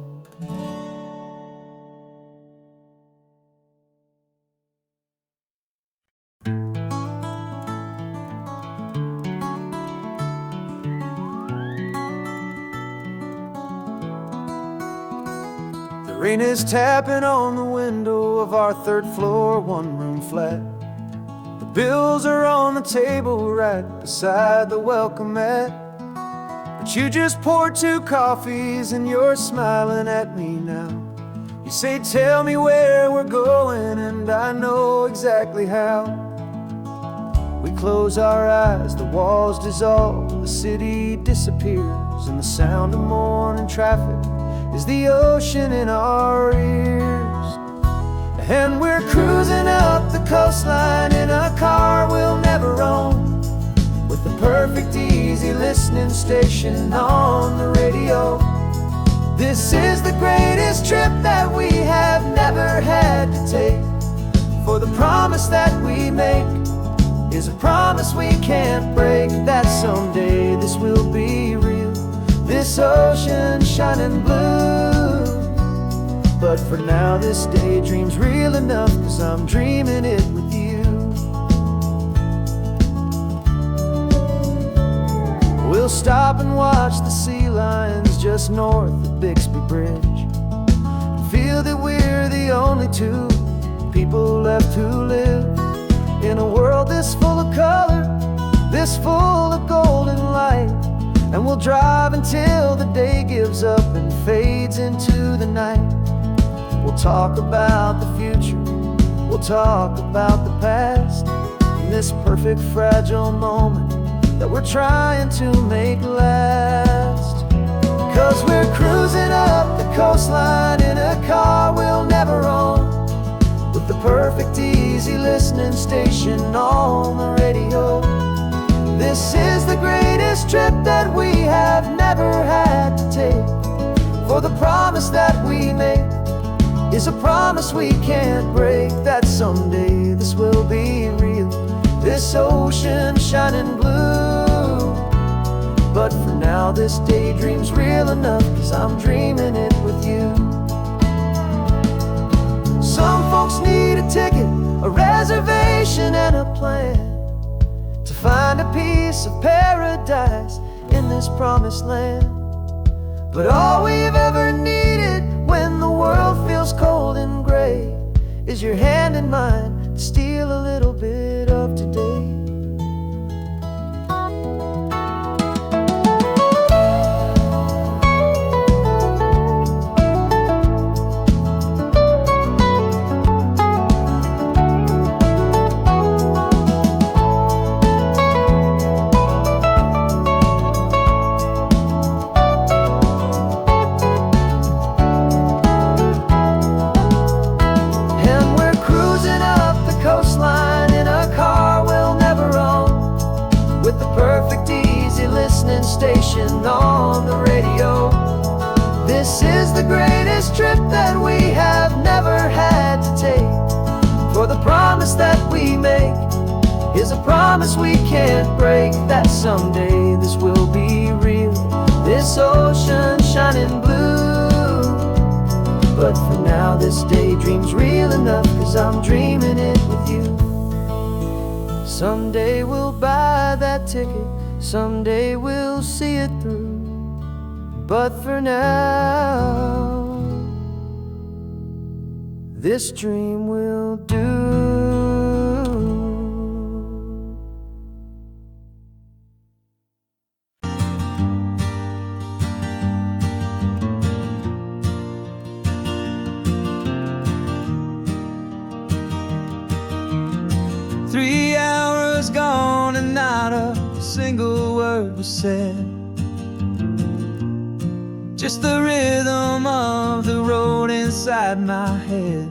Rain is tapping on the window of our third floor, one-room flat. The bills are on the table right beside the welcome mat. But you just poured 2 coffees and you're smiling at me now. You say, tell me where we're going, and I know exactly how. We close our eyes, the walls dissolve, the city disappears, and the sound of morning traffic is the ocean in our ears. And we're cruising up the coastline in a car we'll never own, with the perfect easy listening station on the radio. This is the greatest trip that we have never had to take, for the promise that we make is a promise we can't break, that someday this will be real, this ocean shining blue. But for now this daydream's real enough, 'cause I'm dreaming it with you. We'll stop and watch the sea lions just north of Bixby Bridge, and feel that we're the only 2 people left who live in a world this full of color, this full of golden light. And we'll drive until the day gives up and fades into the night. We'll talk about the future, we'll talk about the past, in this perfect fragile moment that we're trying to make last. 'Cause we're cruising up the coastline easy listening station on the radio. This is the greatest trip that we have never had to take. For the promise that we make is a promise we can't break, that someday this will be real, this ocean shining blue. But for now this daydream's real enough, 'cause I'm dreaming it with you. Some folks need a ticket, a reservation and a plan to find a piece of paradise in this promised land. But all we've ever needed when the world feels cold and gray is your hand in mine to steal a little bit of today. 'Listening station on the radio. This is the greatest trip that we have never had to take. For the promise that we make is a promise we can't break, that someday this will be real, this ocean shining blue. But for now this daydream's real enough, 'cause I'm dreaming it with you. Someday we'll buy that ticket, someday we'll see it through. But for now, this dream will do. 3 hours gone and not a single word was said. Just the rhythm of the road inside my head.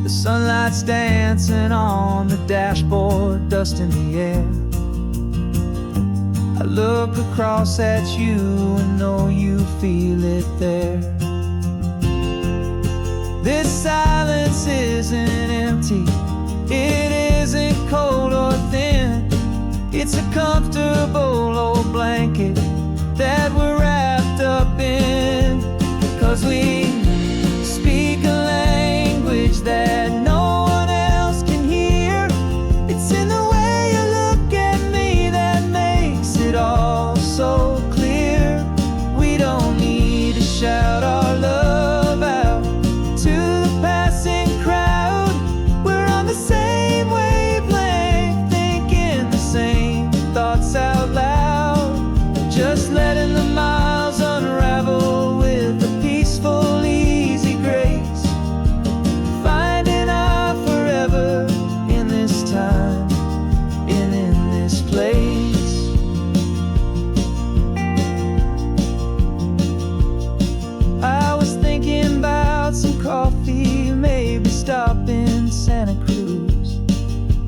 The sunlight's dancing on the dashboard, dust in the air. I look across at you and know you feel it there. This silence isn't empty, it isn't cold or thin. It's a comfortable old blanket that we're wrapped up in, 'cause we speak a language that no one else can hear. It's in the way you look at me that makes it all so clear. We don't need to shout our love out to the passing crowd. We're on the same wavelength, thinking the same thoughts out loud, just letting the miles unravel with a peaceful, easy grace, finding our forever in this time and in this place. I was thinking about some coffee, maybe stop in Santa Cruz.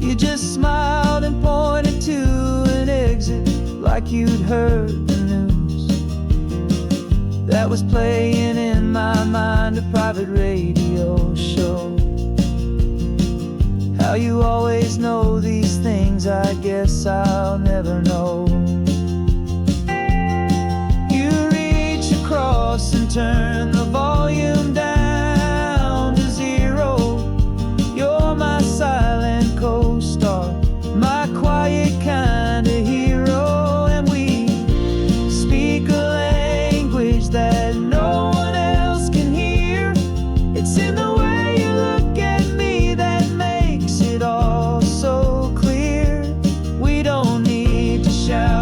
You just smiled and pointed to an exit like you'd heard the news. That was playing in my mind, a private radio show. How you always know these things, I guess I'll never know. You reach across and turn the volume down to 0. You're my silent co-star, my quiet kind of hero. And we speak a language that no one else can hear. It's in the way you look at me that makes it all so clear. We don't need to shout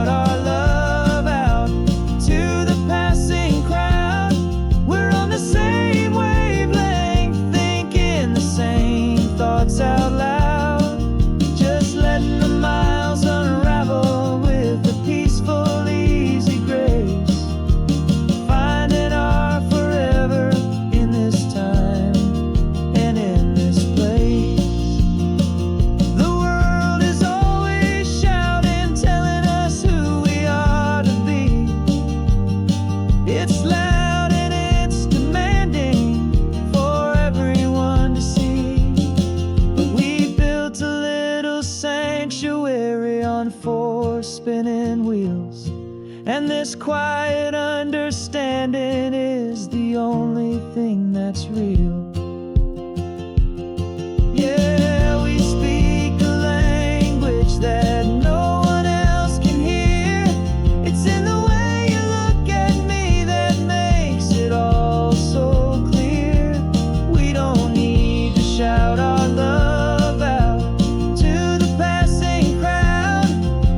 It's loud and it's demanding for everyone to see. But we built a little sanctuary on 4 spinning wheels, and this quiet understanding is the only thing that's real. Yeah, we speak a language that no one else can hear. It's in the way you look at me that makes it all so clear. We don't need to shout our love out to the passing crowd.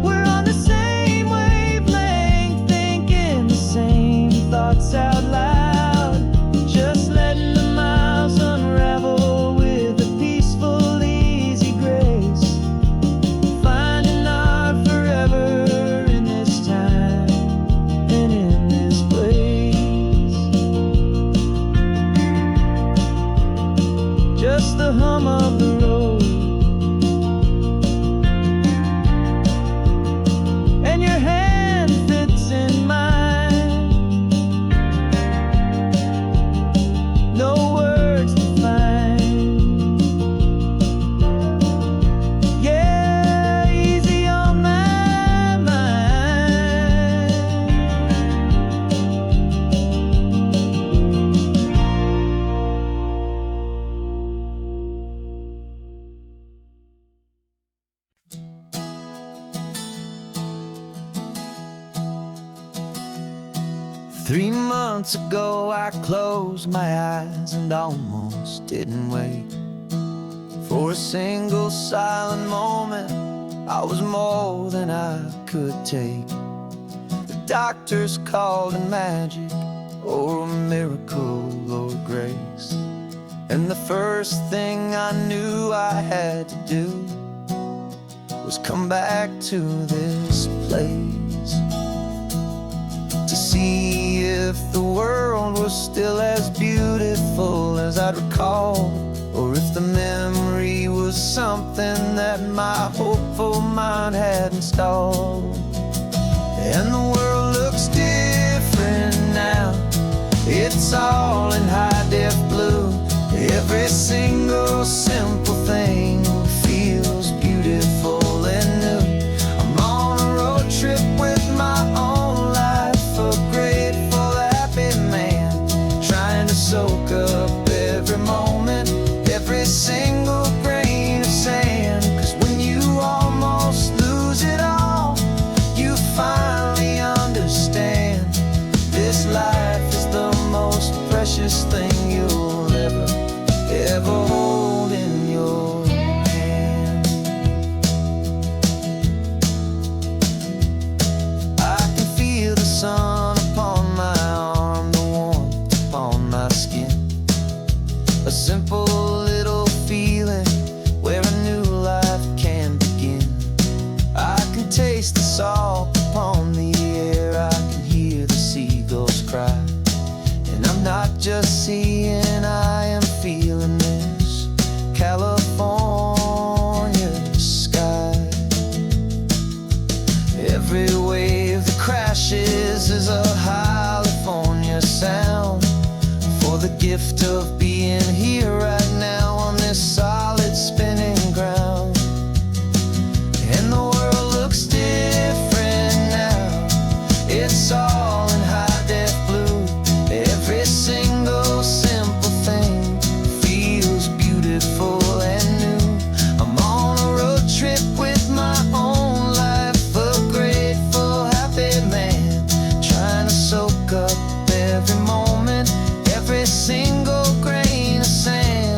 We're on the same wavelength, thinking the same thoughts out loud. Just letting the miles unravel with a peaceful, easy grace. Finding our forever in this time and in this place. Just the hum of the road and your hand fits in mine. No words to find. Yeah, easy on my mind. 3 months ago I closed my eyes and almost didn't wake. For a single silent moment I was more than I could take. The doctors called it magic, or a miracle, or grace. And the first thing I knew I had to do was come back to this place, to see if the world was still as beautiful as I'd recall, or if the memory was something that my hopeful mind had installed. And the world looks different now. It's all in high-def blue. Every single simple thing feels beautiful and new. I'm on a road trip with my own life, a grateful, happy man, trying to soak up every moment, every single grain of sand. 'Cause when you almost lose it all, you finally understand this life is the most precious thing you'll ever hold in your hand. I can feel the sun upon my arm, the warmth upon my skin. A simple little feeling where a new life can begin. I can taste the salt upon the air, I can hear the seagulls cry. And I'm not just seeing, I am feeling this California sky. Every wave that crashes is a California sound, for the gift of being here right now on this solid spinning ground. And the world looks different now. It's all in high-def blue. Every single simple thing feels beautiful and new. I'm on a road trip with my own life, a grateful, happy man, trying to soak up every moment, every single grain of sand.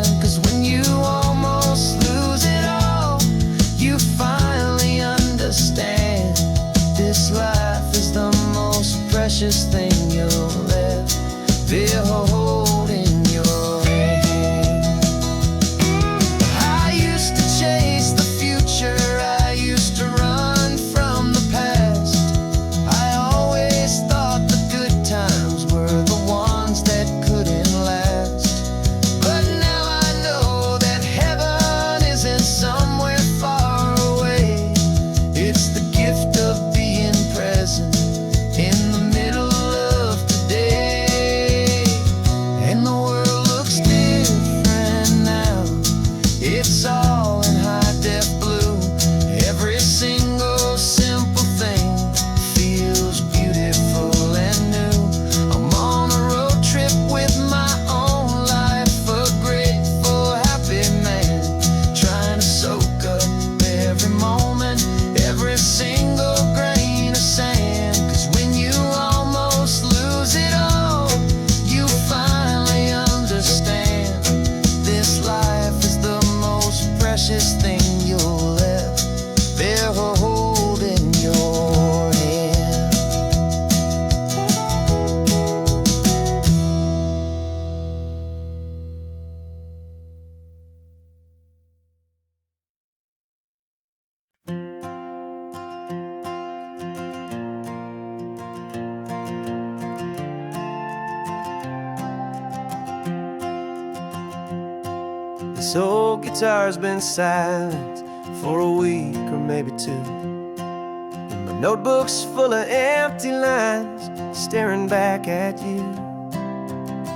This old guitar's been silent for a week or maybe two, and my notebook's full of empty lines staring back at you.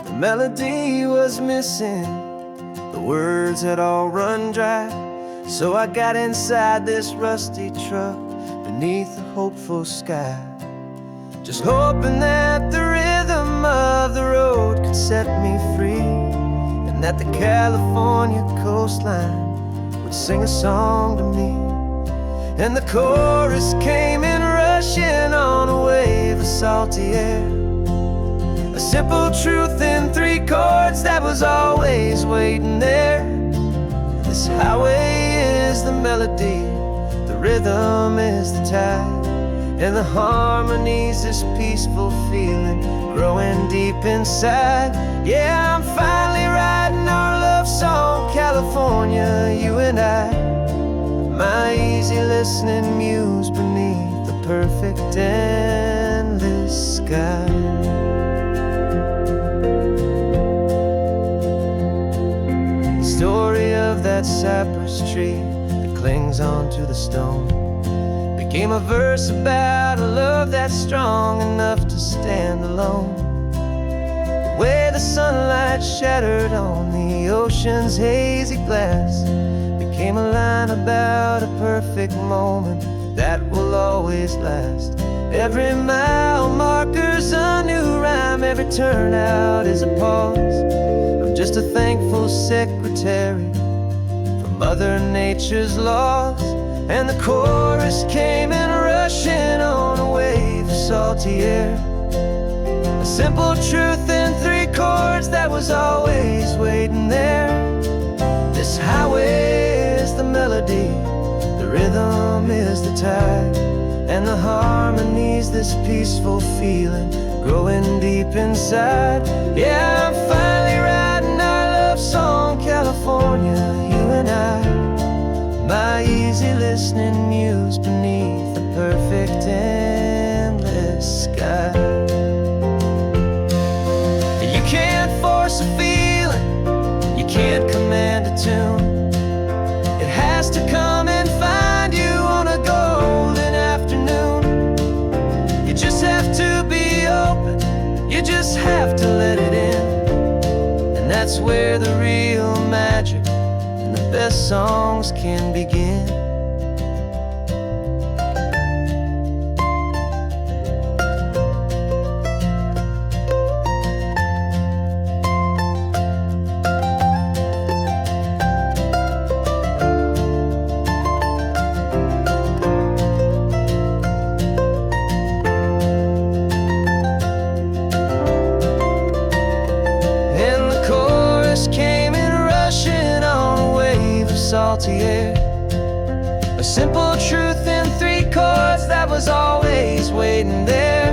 The melody was missing, the words had all run dry, so I got inside this rusty truck beneath a hopeful sky, just hoping that the rhythm of the road could set me free, and that the California coastline would sing a song to me. And the chorus came in rushing on a wave of salty air, a simple truth in 3 chords that was always waiting there. This highway is the melody, the rhythm is the tide, and the harmony's this peaceful feeling growing deep inside. Yeah, I'm finally writing our love song, California, you and I, my easy listening muse beneath the perfect endless sky. The story of that cypress tree that clings onto the stone became a verse about a love that's strong enough to stand alone. The way the sunlight shattered on the ocean's hazy glass became a line about a perfect moment that will always last. Every mile marker's a new rhyme, every turnout is a pause. I'm just a thankful secretary for Mother Nature's laws. And the chorus came in rushing on a wave of salty air, a simple truth in 3 chords that was always waiting there. This highway is the melody, the rhythm is the tide, and the harmony's this peaceful feeling growing deep inside. Yeah, I'm finally writing our love song, California, you and I, my easy listening muse beneath the perfect endless sky. You can't force a feeling, you can't command a tune. It has to come and find you on a golden afternoon. You just have to be open, you just have to let it in, and that's where the real magic, the best songs can begin. And the chorus came in rushing on a wave of salty air, a simple truth in 3 chords that was always waiting there.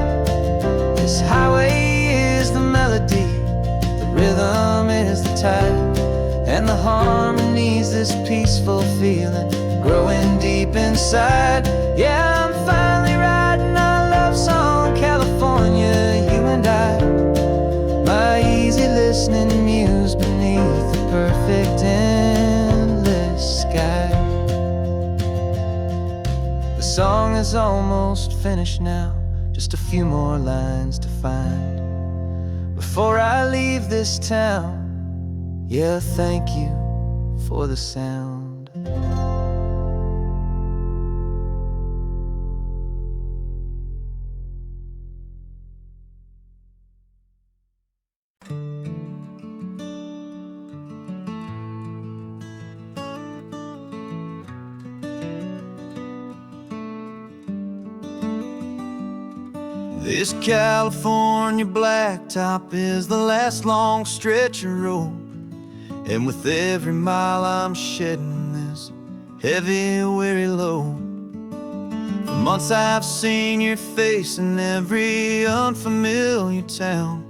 This highway is the melody, the rhythm is the tide, and the harmony's this peaceful feeling growing deep inside. Yeah, I'm finally writing our love song, California, you and I, my easy listening muse beneath the perfect endless sky. The song is almost finished now, just a few more lines to find before I leave this town. Yeah, thank you for the sound. This California blacktop is the last long stretch of road, and with every mile I'm shedding this heavy, weary load. For months I've seen your face in every unfamiliar town,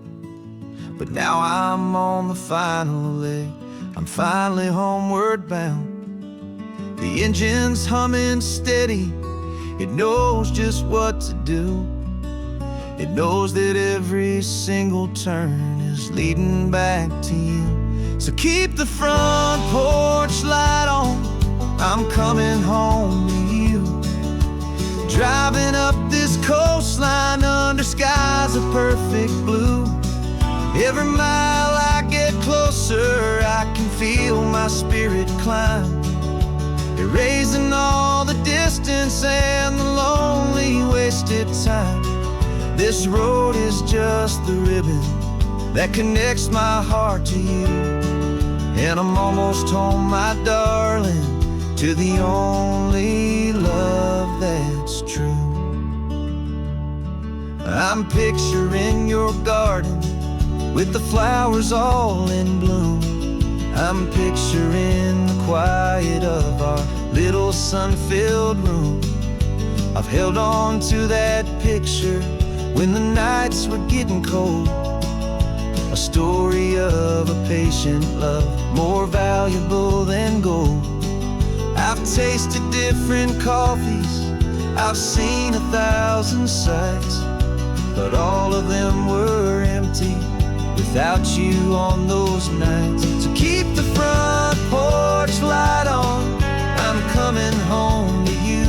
but now I'm on the final leg, I'm finally homeward bound. The engine's humming steady, it knows just what to do. It knows that every single turn is leading back to you. So keep the front porch light on, I'm coming home to you. Driving up this coastline under skies of perfect blue. Every mile I get closer, I can feel my spirit climb, erasing all the distance and the lonely wasted time. This road is just the ribbon that connects my heart to you. And I'm almost home, my darling, to the only love that's true. I'm picturing your garden with the flowers all in bloom. I'm picturing the quiet of our little sun-filled room. I've held on to that picture when the nights were getting cold. A story of a patient love, more valuable than gold. I've tasted different coffees, I've seen 1,000 sights, but all of them were empty without you on those nights. So keep the front porch light on, I'm coming home to you.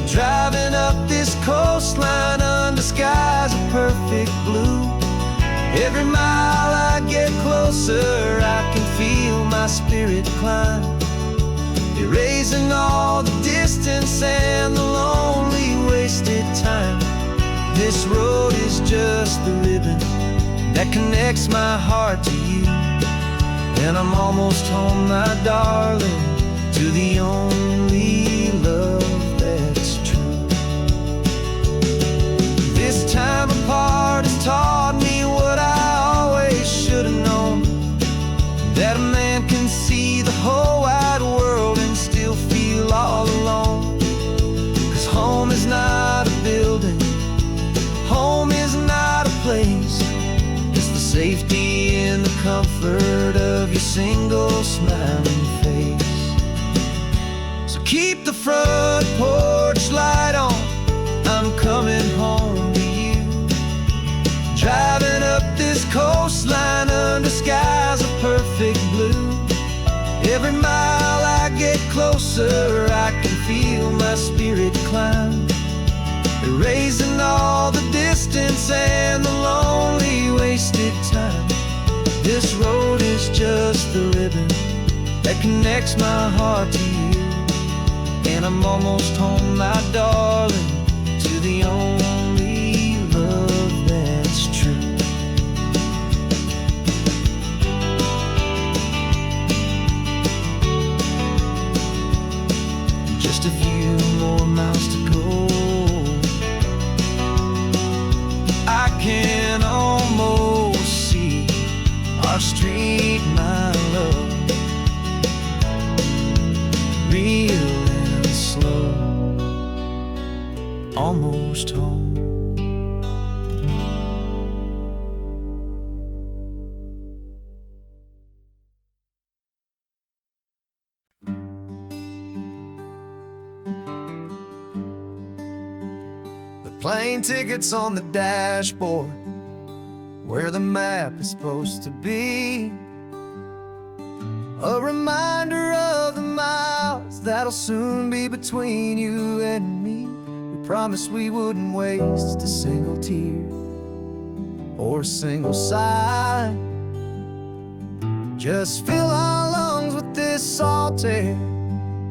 Driving up this coastline under skies of perfect blue. Every mile I get closer, I can feel my spirit climb, erasing all the distance and the lonely wasted time. This road is just the ribbon that connects my heart to you. And I'm almost home, my darling, to the only love that's true. This time apart has taught me what I always should have known, that a man can see the whole wide world and still feel all alone. 'Cause home is not a building, home is not a place, it's the safety and the comfort of your single smiling face. So keep the front porch light on, I'm coming home to you. Driving up this coastline under skies of perfect blue. Every mile I get closer, I can feel my spirit climb, erasing all the distance and the lonely wasted time. This road is just the ribbon that connects my heart to you. And I'm almost home, my darling, to the only love that's true. Just a few more miles to go, I can almost see our street, my love, real and slow, almost home. The plane tickets on the dashboard, where the map is supposed to be, a reminder of the miles that'll soon be between you and me. We promised we wouldn't waste a single tear or a single sigh. Just fill our lungs with this salt air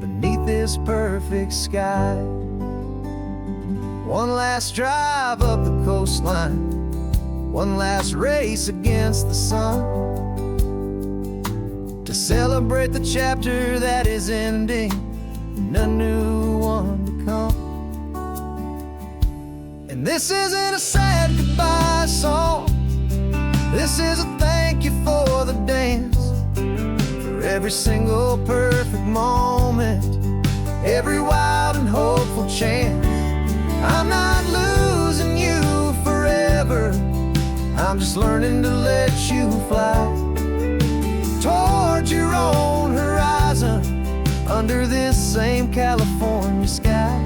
beneath this perfect sky. One last drive up the coastline, one last race against the sun, to celebrate the chapter that is ending and a new one to come. And this isn't a sad goodbye song, this is a thank you for the dance, for every single perfect moment, every wild and hopeful chance. I'm not losing you forever, I'm just learning to let you fly towards your own horizon, under this same California sky.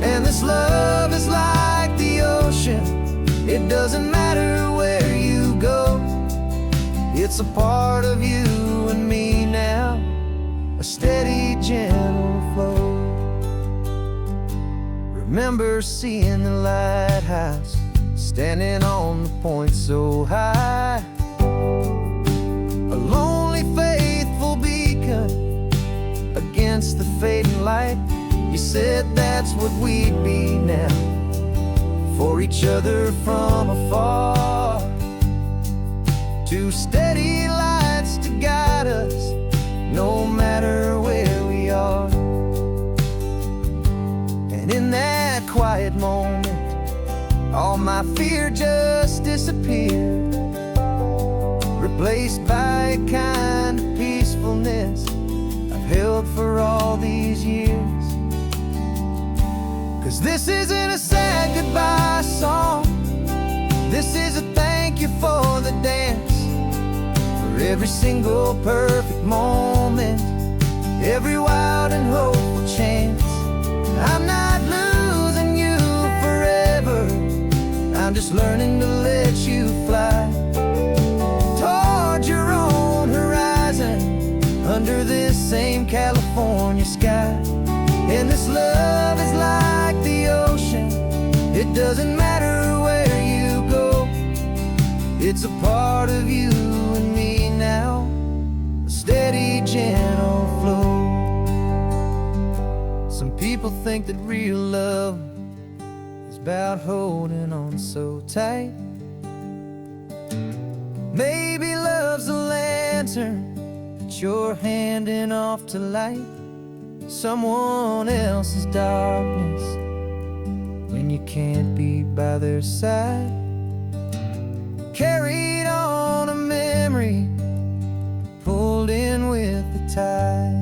And this love is like the ocean, it doesn't matter where you go, it It's a part of you and me now, a steady, gentle flow. Remember seeing the lighthouse, standing on the point so high, a lonely, faithful beacon against the fading light. You said that's what we'd be now, for each other from afar. Two steady lights to guide us, no matter where we are. And in that quiet moment, all my fear just disappeared, replaced by a kind of peacefulness I've held for all these years. 'Cause this isn't a sad goodbye song, this is a thank you for the dance, for every single perfect moment, every wild and hopeful chance. I'm not losing you forever, I'm just learning to let you fly toward your own horizon, under this same California sky. And this love is like the ocean, it doesn't matter where you go, it's a part of you and me now, a steady, gentle flow. Some people think that real love is about holding on so tight. Maybe love's a lantern that you're handing off to light someone else's darkness when you can't be by their side. Carried on a memory, pulled in with the tide.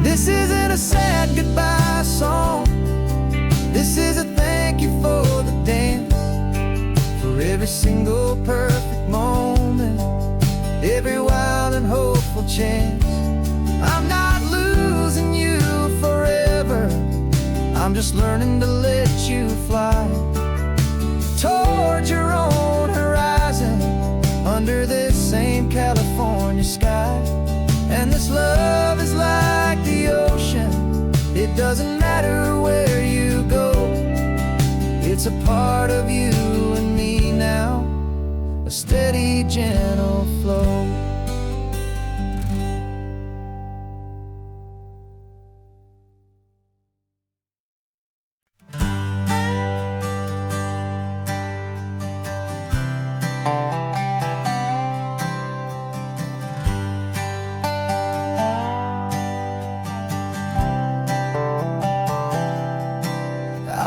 This isn't a sad goodbye song, this is a thank you for the dance, for every single perfect moment, every wild and hopeful chance. I'm not losing you forever, I'm just learning to let you fly toward your own horizon, under this same California sky. And this love is like the ocean, it doesn't matter where you go, it's a part of you and me now, a steady, gentle flow.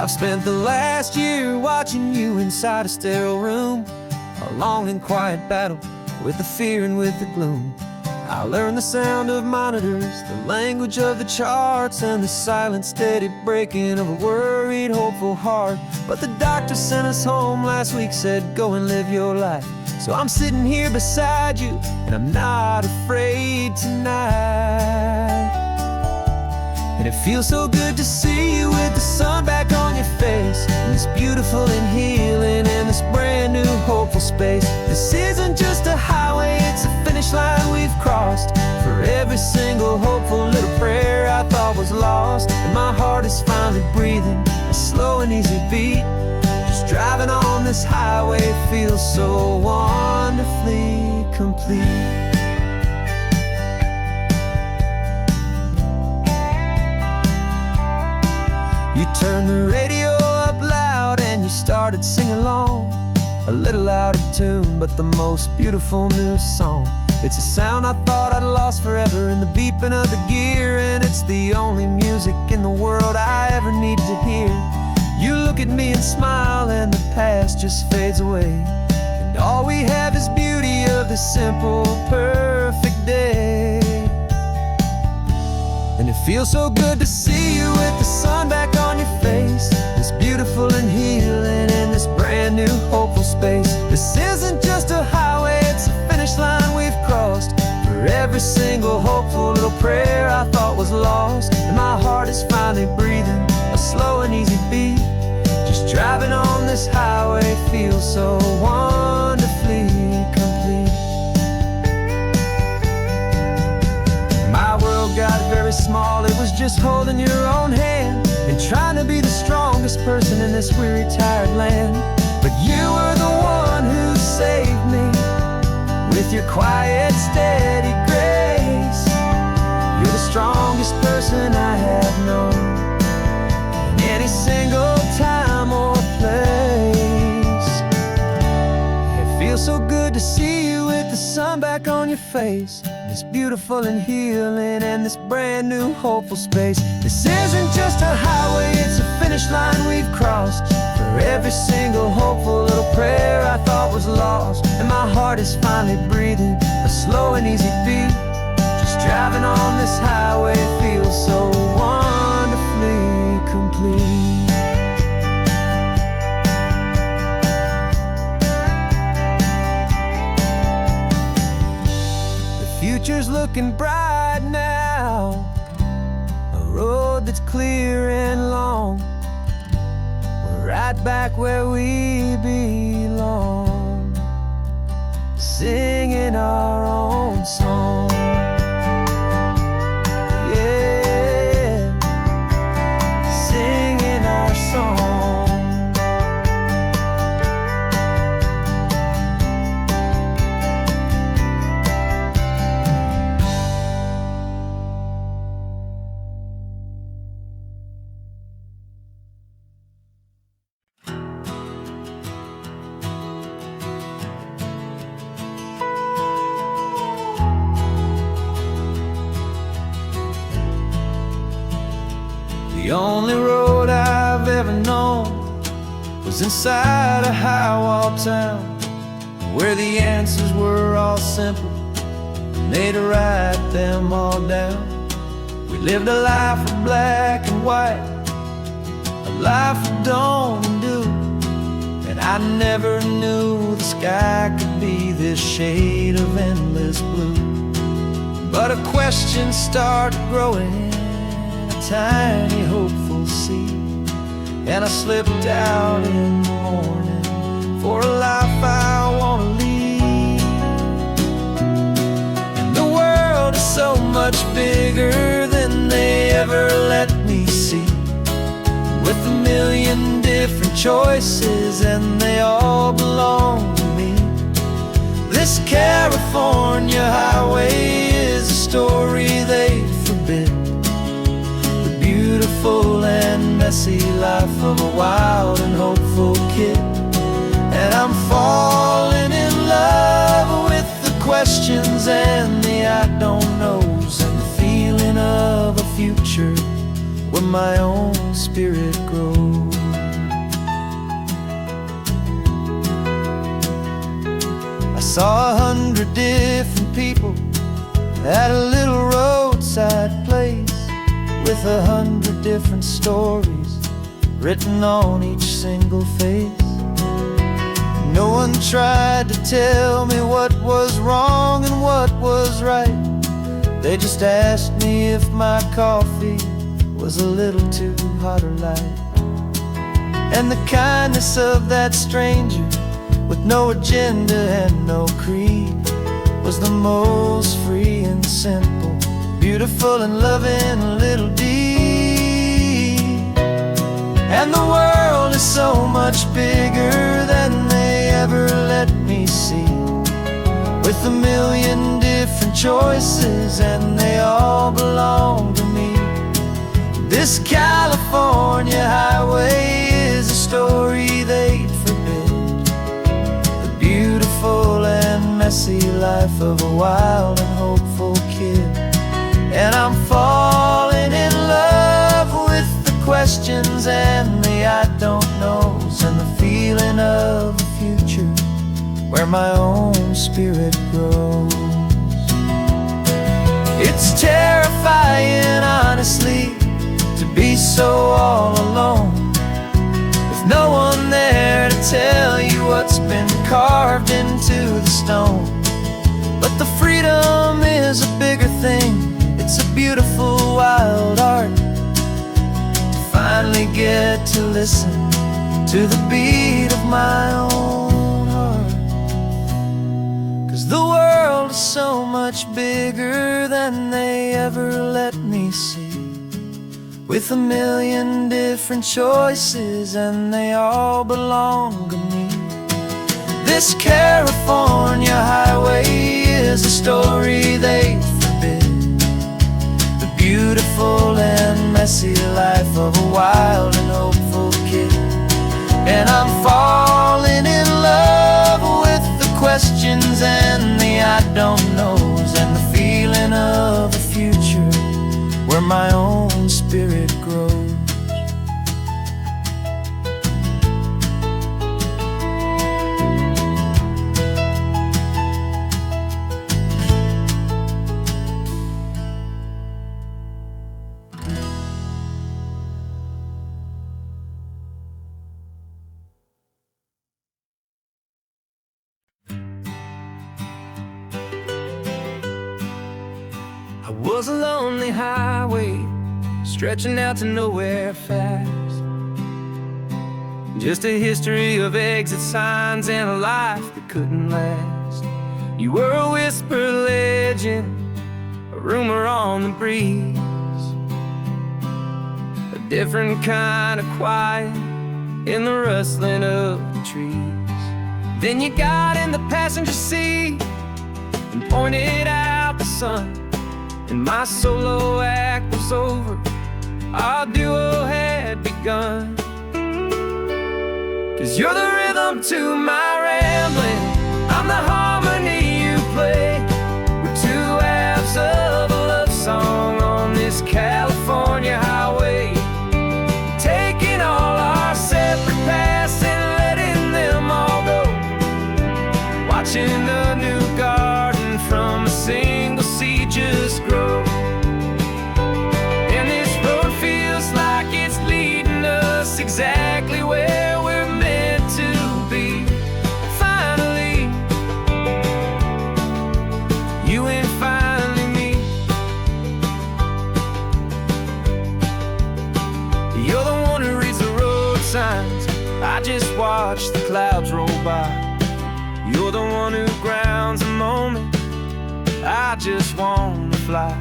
I've spent the last year watching you inside a sterile room, a long and quiet battle with the fear and with the gloom. I learned the sound of monitors, the language of the charts, and the silent, steady breaking of a worried, hopeful heart. But the doctor sent us home last week, said go and live your life. So I'm sitting here beside you, and I'm not afraid tonight. And it feels so good to see you with the sun back on your face, and this beautiful and healing in this brand new hopeful space. This isn't just a highway, it's a finish line we've crossed. For every single hopeful little prayer I thought was lost, and my heart is finally breathing a slow and easy beat. Just driving on this highway feels so wonderfully complete. You turned the radio up loud and you started singing along, a little out of tune, but the most beautiful new song. It's a sound I thought I'd lost forever in the beeping of the gear, and it's the only music in the world I ever need to hear. You look at me and smile and the past just fades away, and all we have is beauty of this simple, perfect day. And it feels so good to see you with the sun back on your face, this beautiful and healing in this brand new hopeful space. This isn't just a highway, it's a finish line we've lost, and my heart is finally breathing a slow and easy beat. Just driving on this highway feels so wonderfully complete. My world got very small, it was just holding your own hand and trying to be the strongest person in this weary, tired land. But you were the one who saved me with your quiet, steady grace. You're the strongest person I have known in any single time or place. It feels so good to see you with the sun back on your face. It's beautiful and healing in this brand new hopeful space. This isn't just a highway, it's a finish line we've crossed. For every single hopeful little prayer I thought was lost, and my heart is finally breathing a slow and easy beat. Just driving on this highway feels so wonderfully complete. Future's looking bright now, a road that's clear and long. We're right back where we belong, singing our own song. Yeah, singing our song. The only road I've ever known was inside a high-wall town, where the answers were all simple and they'd write them all down. We lived a life of black and white, a life of dawn and dew, and I never knew the sky could be this shade of endless blue. But a question started growing, tiny hopeful seed, and I slipped out in the morning for a life I want to lead. And the world is so much bigger than they ever let me see, with a million different choices and they all belong to me. This California highway is a story they forbid, beautiful and messy life of a wild and hopeful kid. And I'm falling in love with the questions and the I don't knows, and the feeling of a future where my own spirit grows. I saw 100 different people at a little roadside place, with 100 different stories written on each single face. No one tried to tell me what was wrong and what was right. They just asked me if my coffee was a little too hot or light. And the kindness of that stranger, with no agenda and no creed, was the most free and simple, beautiful and loving little deed. And the world is so much bigger than they ever let me see, with a million different choices and they all belong to me. This California highway is a story they'd forbid, the beautiful and messy life of a wild and hopeful kid. And I'm falling in love with the questions and the I don't knows, and the feeling of a future where my own spirit grows. It's terrifying, honestly, to be so all alone, with no one there to tell you what's been carved into the stone. But the freedom is a bigger thing. It's a beautiful, wild wild art, finally get to listen to the beat of my own heart. 'Cause the world is so much bigger than they ever let me see, with a million different choices and they all belong to me. This California highway is a story they forbid, the beautiful and messy life of a wild and hopeful kid. And I'm falling in love with the questions and the I don't knows, and the feeling of a future where my own spirit grows. I was a lonely highway stretching out to nowhere fast, just a history of exit signs and a life that couldn't last. You were a whisper legend, a rumor on the breeze, a different kind of quiet in the rustling of the trees. Then you got in the passenger seat and pointed out the sun, and my solo act was over, our duo had begun. 'Cause you're the rhythm to my rambling, I'm the harmony you play. We're two halves of a love song on this California highway, taking all our separate paths and letting them all go, watching a new garden from a single seed just grow. And this road feels like it's leading us exactly where we're meant to be. Finally, you and finally me. You're the one who reads the road signs, I just watch the clouds roll by. You're the one who grounds a moment, I just wanna fly.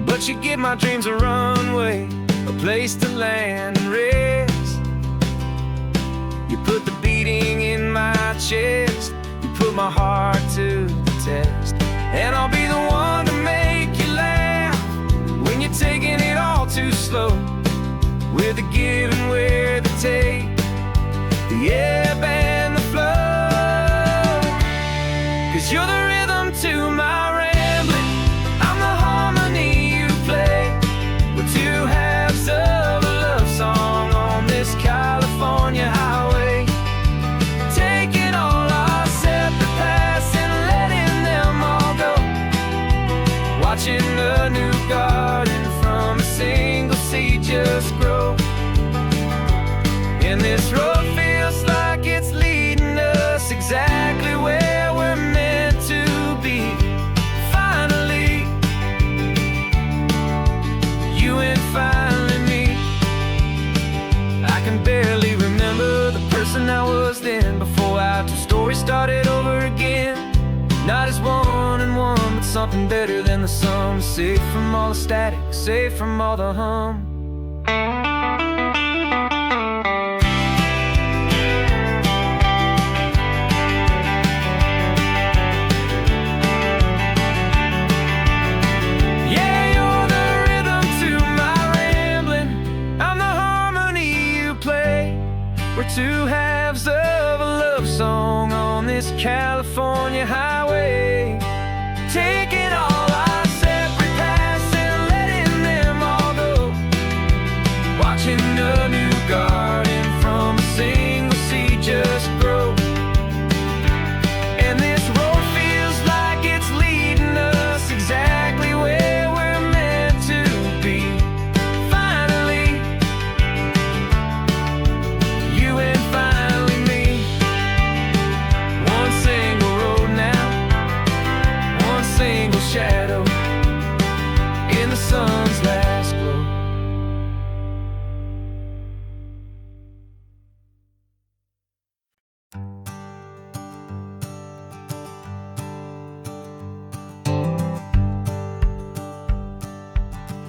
But you give my dreams a runway, a place to land and rest. You put the beating in my chest, you put my heart to the test. And I'll be the one to make you laugh when you're taking it all too slow, with the give and with the take, the ebb and the flow. 'Cause you're the rhythm to my rambling, I'm the harmony you play. We're two halves of a love song on this California highway, taking all our separate paths and letting them all go, watching a new garden from a single seed just grow. And this road feels like it's leading us exactly where we're meant to be. Finally, you and finally me. I can barely remember the person I was then, before our two stories started over again. Not as one and one, but something better than the sum. Safe from all the static, safe from all the hum. We're two halves of a love song on this California highway, taking all our separate paths and letting them all go,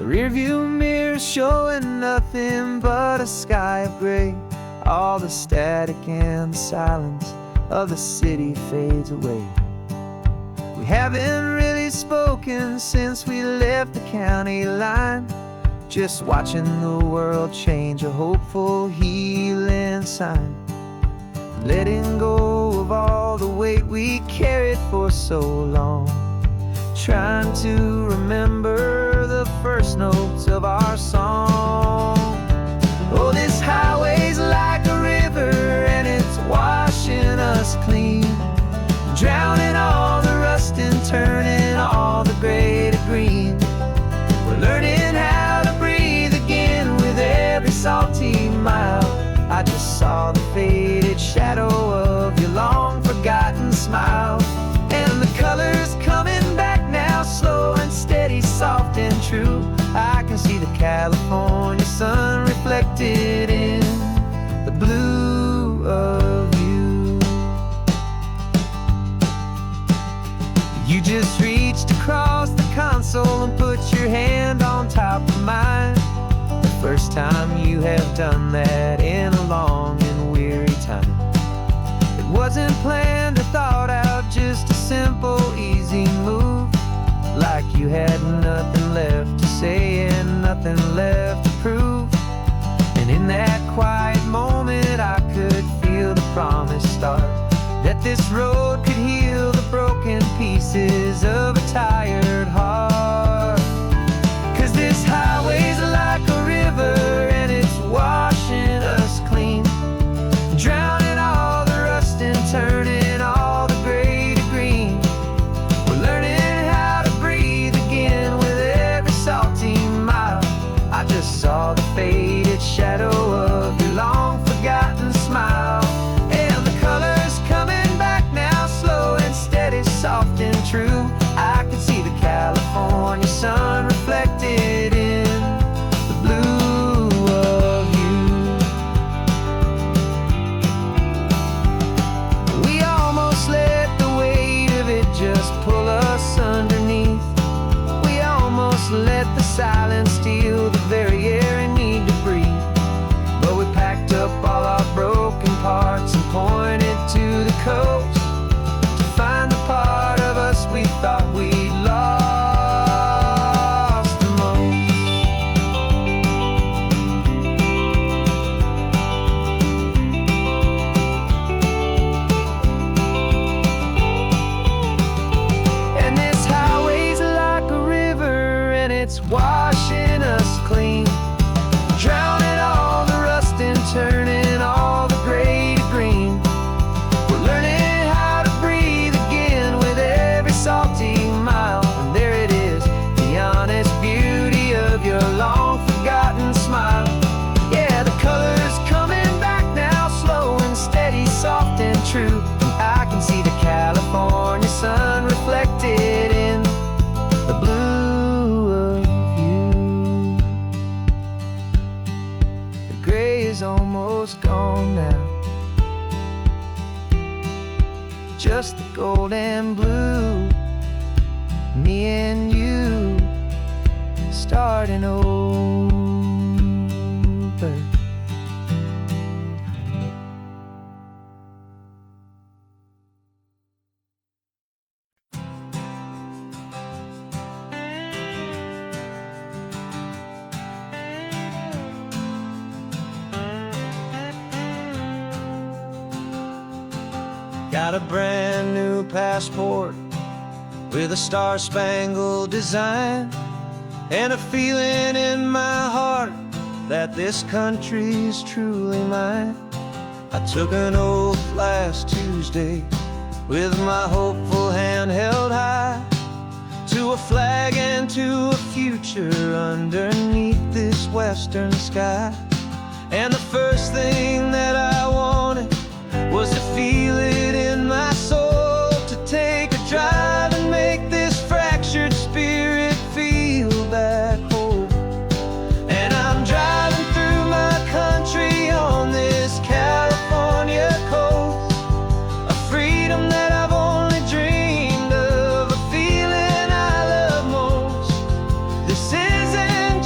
The rearview mirror showing nothing but a sky of gray. All the static and the silence of the city fades away. We haven't really spoken since we left the county line, just watching the world change, a hopeful healing sign. Letting go of all the weight we carried for so long, trying to remember the first notes of our song. Oh, this highway's like a river and it's washing us clean, drowning all the rust and turning all the gray to green. We're learning how to breathe again with every salty mile. I just saw the faded shadow of your long forgotten smile, and the colors coming back now, slow and steady, soft and true. I can see the California sun reflected in the blue of you. You just reached across the console and put your hand on top of mine. The first time you have done that in a long and weary time. It wasn't planned or thought out, just a simple, easy move. Like you had nothing left to say and nothing left to prove. And in that quiet moment I could feel the promise start, that this road could heal the broken pieces of a tired heart. 'Cause this highway's like a river and it's washing us clean, drowning all the rust and turning all the gray to green. We're learning how to breathe again with every salty mile. I just saw the faded shadow of your long forgotten smile, and the colors coming back now, slow and steady, soft and true. I can see the California sun reflected in the blue of you. We almost let the weight of it just pull us underneath. We almost let the silence steal the very air I need to breathe. But we packed up all our broken parts and pointed to the coast to find the part of us we thought we'd lost the most. And this highway's like a river and it's washing us clean, drowning all the rust and turning all the gray to green. We're learning how to breathe again with every salty mile. And there it is, the honest beauty of your long forgotten smile. Yeah, the colors coming back now, slow and steady, soft and true. I can see the California sun reflected in the blue of you. The gray is almost gone now, just the gold and blue. Me and you starting over. Got a brand new passport with a star-spangled design, and a feeling in my heart that this country's truly mine. I took an oath last Tuesday with my hopeful hand held high, to a flag and to a future underneath this western sky. And the first thing that I wanted was to feel it in my soul, to take a drive and make this fractured spirit feel back home. And I'm driving through my country on this California coast, a freedom that I've only dreamed of, a feeling I love most. This isn't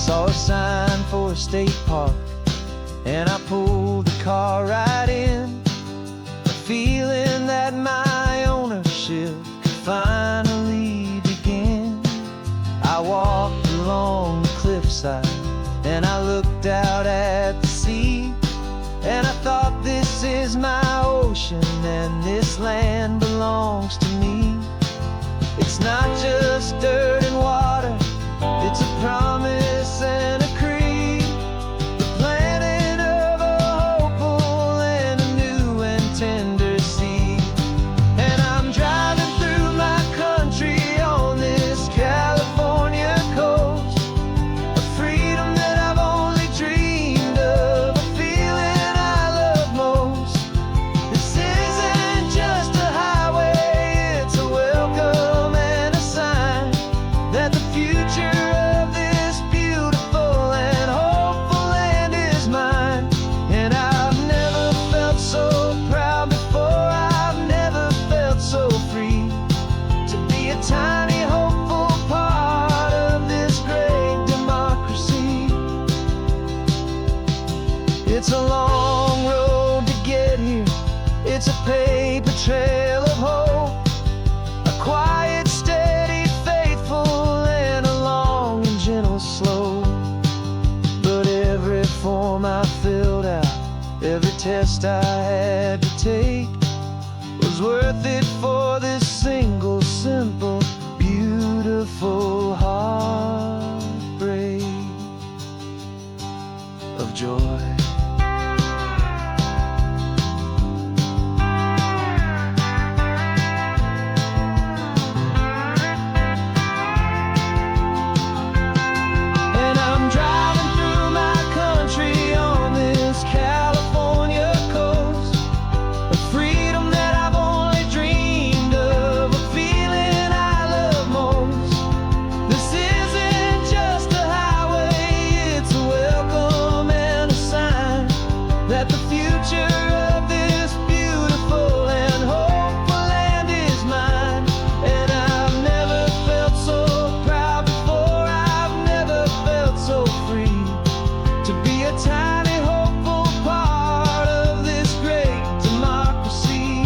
saw a sign for a state park, and I pulled the car right in, feeling that my ownership could finally begin. I walked along the cliffside and I looked out at the sea, and I thought, this is my ocean and this land belongs to me. It's not just dirt and water, it's a promise and a creed, the planting of a hopeful and a new and tender seed. And I'm driving through my country on this California coast, a freedom that I've only dreamed of, a feeling I love most. This isn't just a highway, it's a welcome and a sign that the future of this beautiful and hopeful land is mine. And I've never felt so proud before, I've never felt so free to be a tiny hopeful part of this great democracy. It's a long road to get here, it's a paper trail of hope, a quiet, steady, faithful, and a long and gentle slope. But every form I filled out, every test I had to take, was worth it for this single, simple, beautiful heartbreak of joy. And I'm driving through my country on this California coast, a freedom that I've only dreamed of, a feeling I love most. This isn't just a highway, it's a welcome and a sign that the future of this beautiful and hopeful land is mine. And I've never felt so proud before, I've never felt so free to be a tiny hopeful part of this great democracy.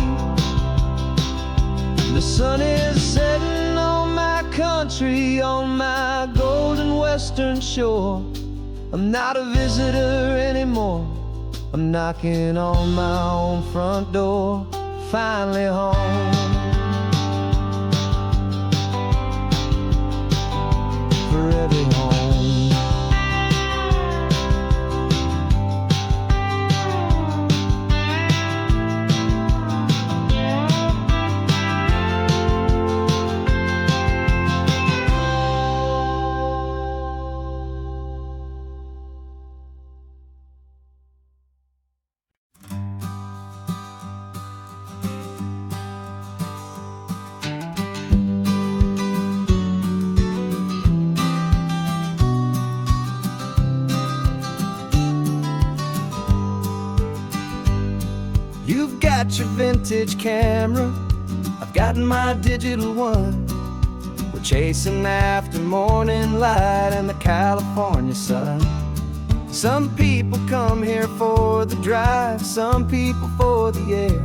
The sun is setting on my country, on my golden western shore. I'm not a visitor anymore, I'm knocking on my own front door, finally home. Forever home. You've got your vintage camera, I've got my digital one. We're chasing after morning light and the California sun. Some people come here for the drive, some people for the air.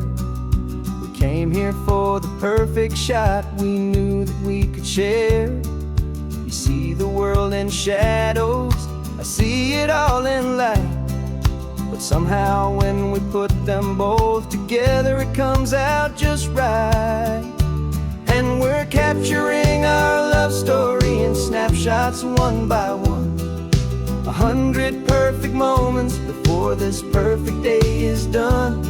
We came here for the perfect shot we knew that we could share. You see the world in shadows, I see it all in light. But somehow when we put them both together, it comes out just right. And we're capturing our love story in snapshots one by one. 100 perfect moments before this perfect day is done.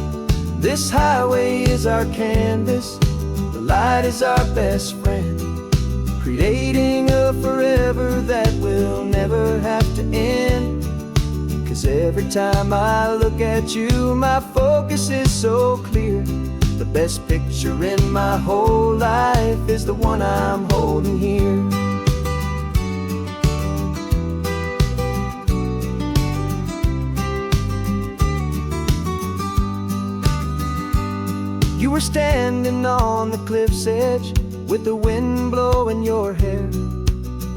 This highway is our canvas, the light is our best friend, creating a forever that will never have to end. 'Cause every time I look at you, my focus is so clear. The best picture in my whole life is the one I'm holding here. You were standing on the cliff's edge with the wind blowing your hair,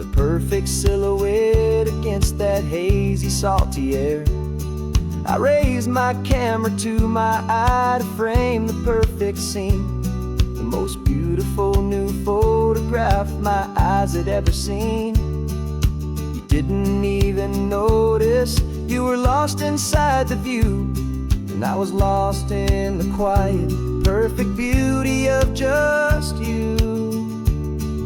the perfect silhouette against that hazy, salty air. I raised my camera to my eye to frame the perfect scene, the most beautiful new photograph my eyes had ever seen. You didn't even notice you were lost inside the view, and I was lost in the quiet, perfect beauty of just you.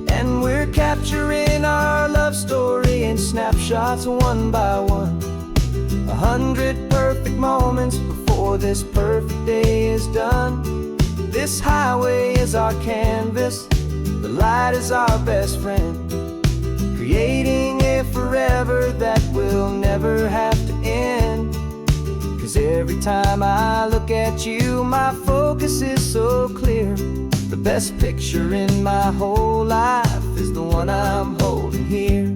And we're capturing our love story in snapshots one by one, 100 perfect moments before this perfect day is done. This highway is our canvas, the light is our best friend, creating a forever that will never have to end. 'Cause every time I look at you, my focus is so clear. The best picture in my whole life is the one I'm holding here.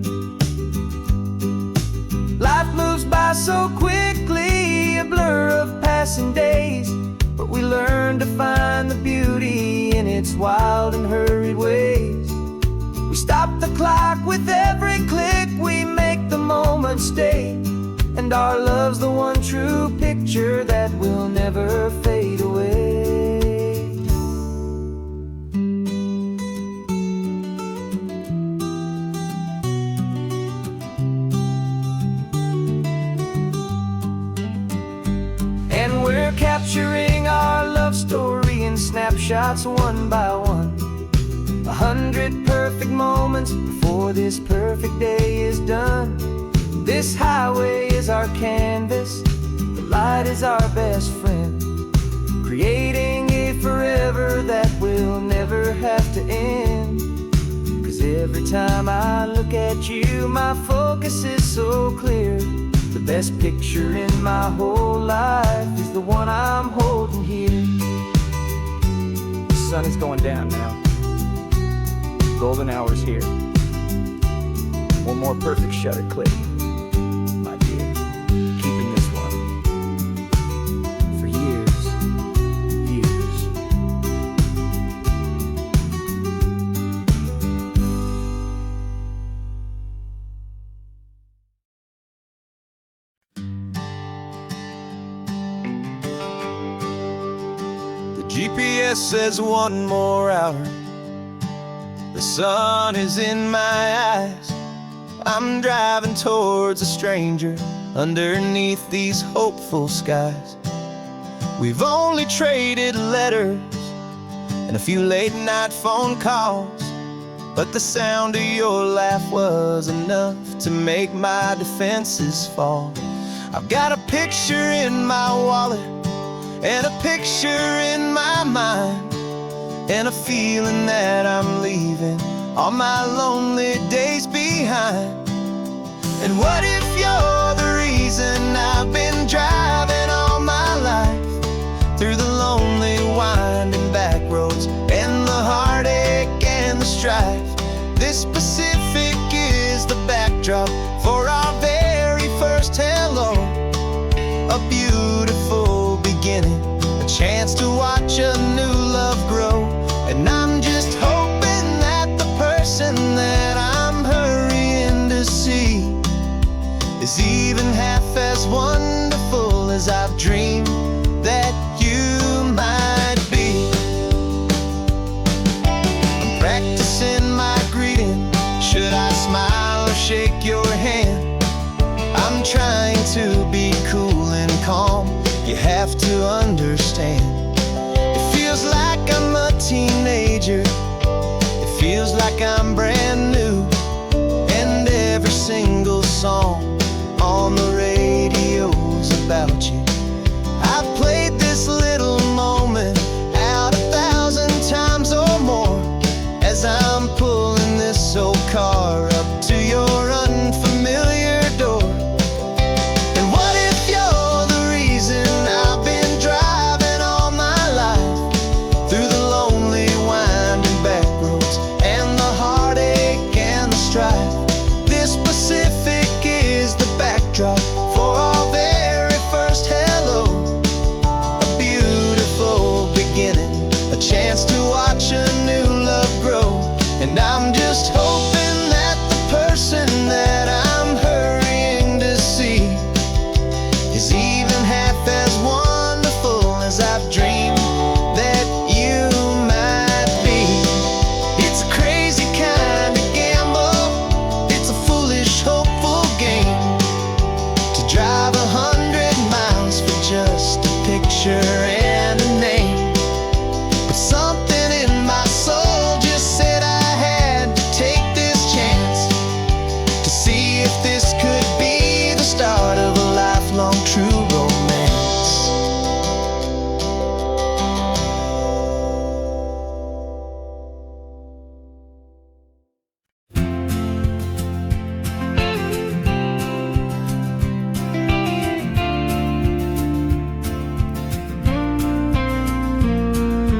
Life moves by so quickly, a blur of passing days, but we learn to find the beauty in its wild and hurried ways. We stop the clock with every click, we make the moment stay, and our love's the one true picture that will never fade away. And we're capturing our love story in snapshots one by one, 100 perfect moments before this perfect day is done. This highway is our canvas, the light is our best friend, creating a forever that will never have to end. 'Cause every time I look at you, my focus is so clear. The best picture in my whole life is the one I'm holding here. The sun is going down now. Golden hour's here. One more perfect shutter click, my dear. Keeping this one for years, years. The GPS says one more hour. The sun is in my eyes. I'm driving towards a stranger underneath these hopeful skies. We've only traded letters and a few late night phone calls, but the sound of your laugh was enough to make my defenses fall. I've got a picture in my wallet and a picture in my mind, and a feeling that I'm leaving all my lonely days behind. And what if you're the reason I've been driving all my life, through the lonely winding back roads and the heartache and the strife? This Pacific is the backdrop for our very first hello, a beautiful beginning, a chance to watch a new love grow. And I'm just hoping that the person that I'm hurrying to see is even half as wonderful as I've dreamed that you might be. I'm practicing my greeting. Should I smile or shake your hand? I'm trying to be cool and calm. You have to understand. It feels like I'm a teenager. It feels like I'm brand new. And every single song on the radio's about you. I've played this little moment out 1,000 times or more, as I'm pulling this old car up to your unfamiliar door. And what if you're the reason I've been driving all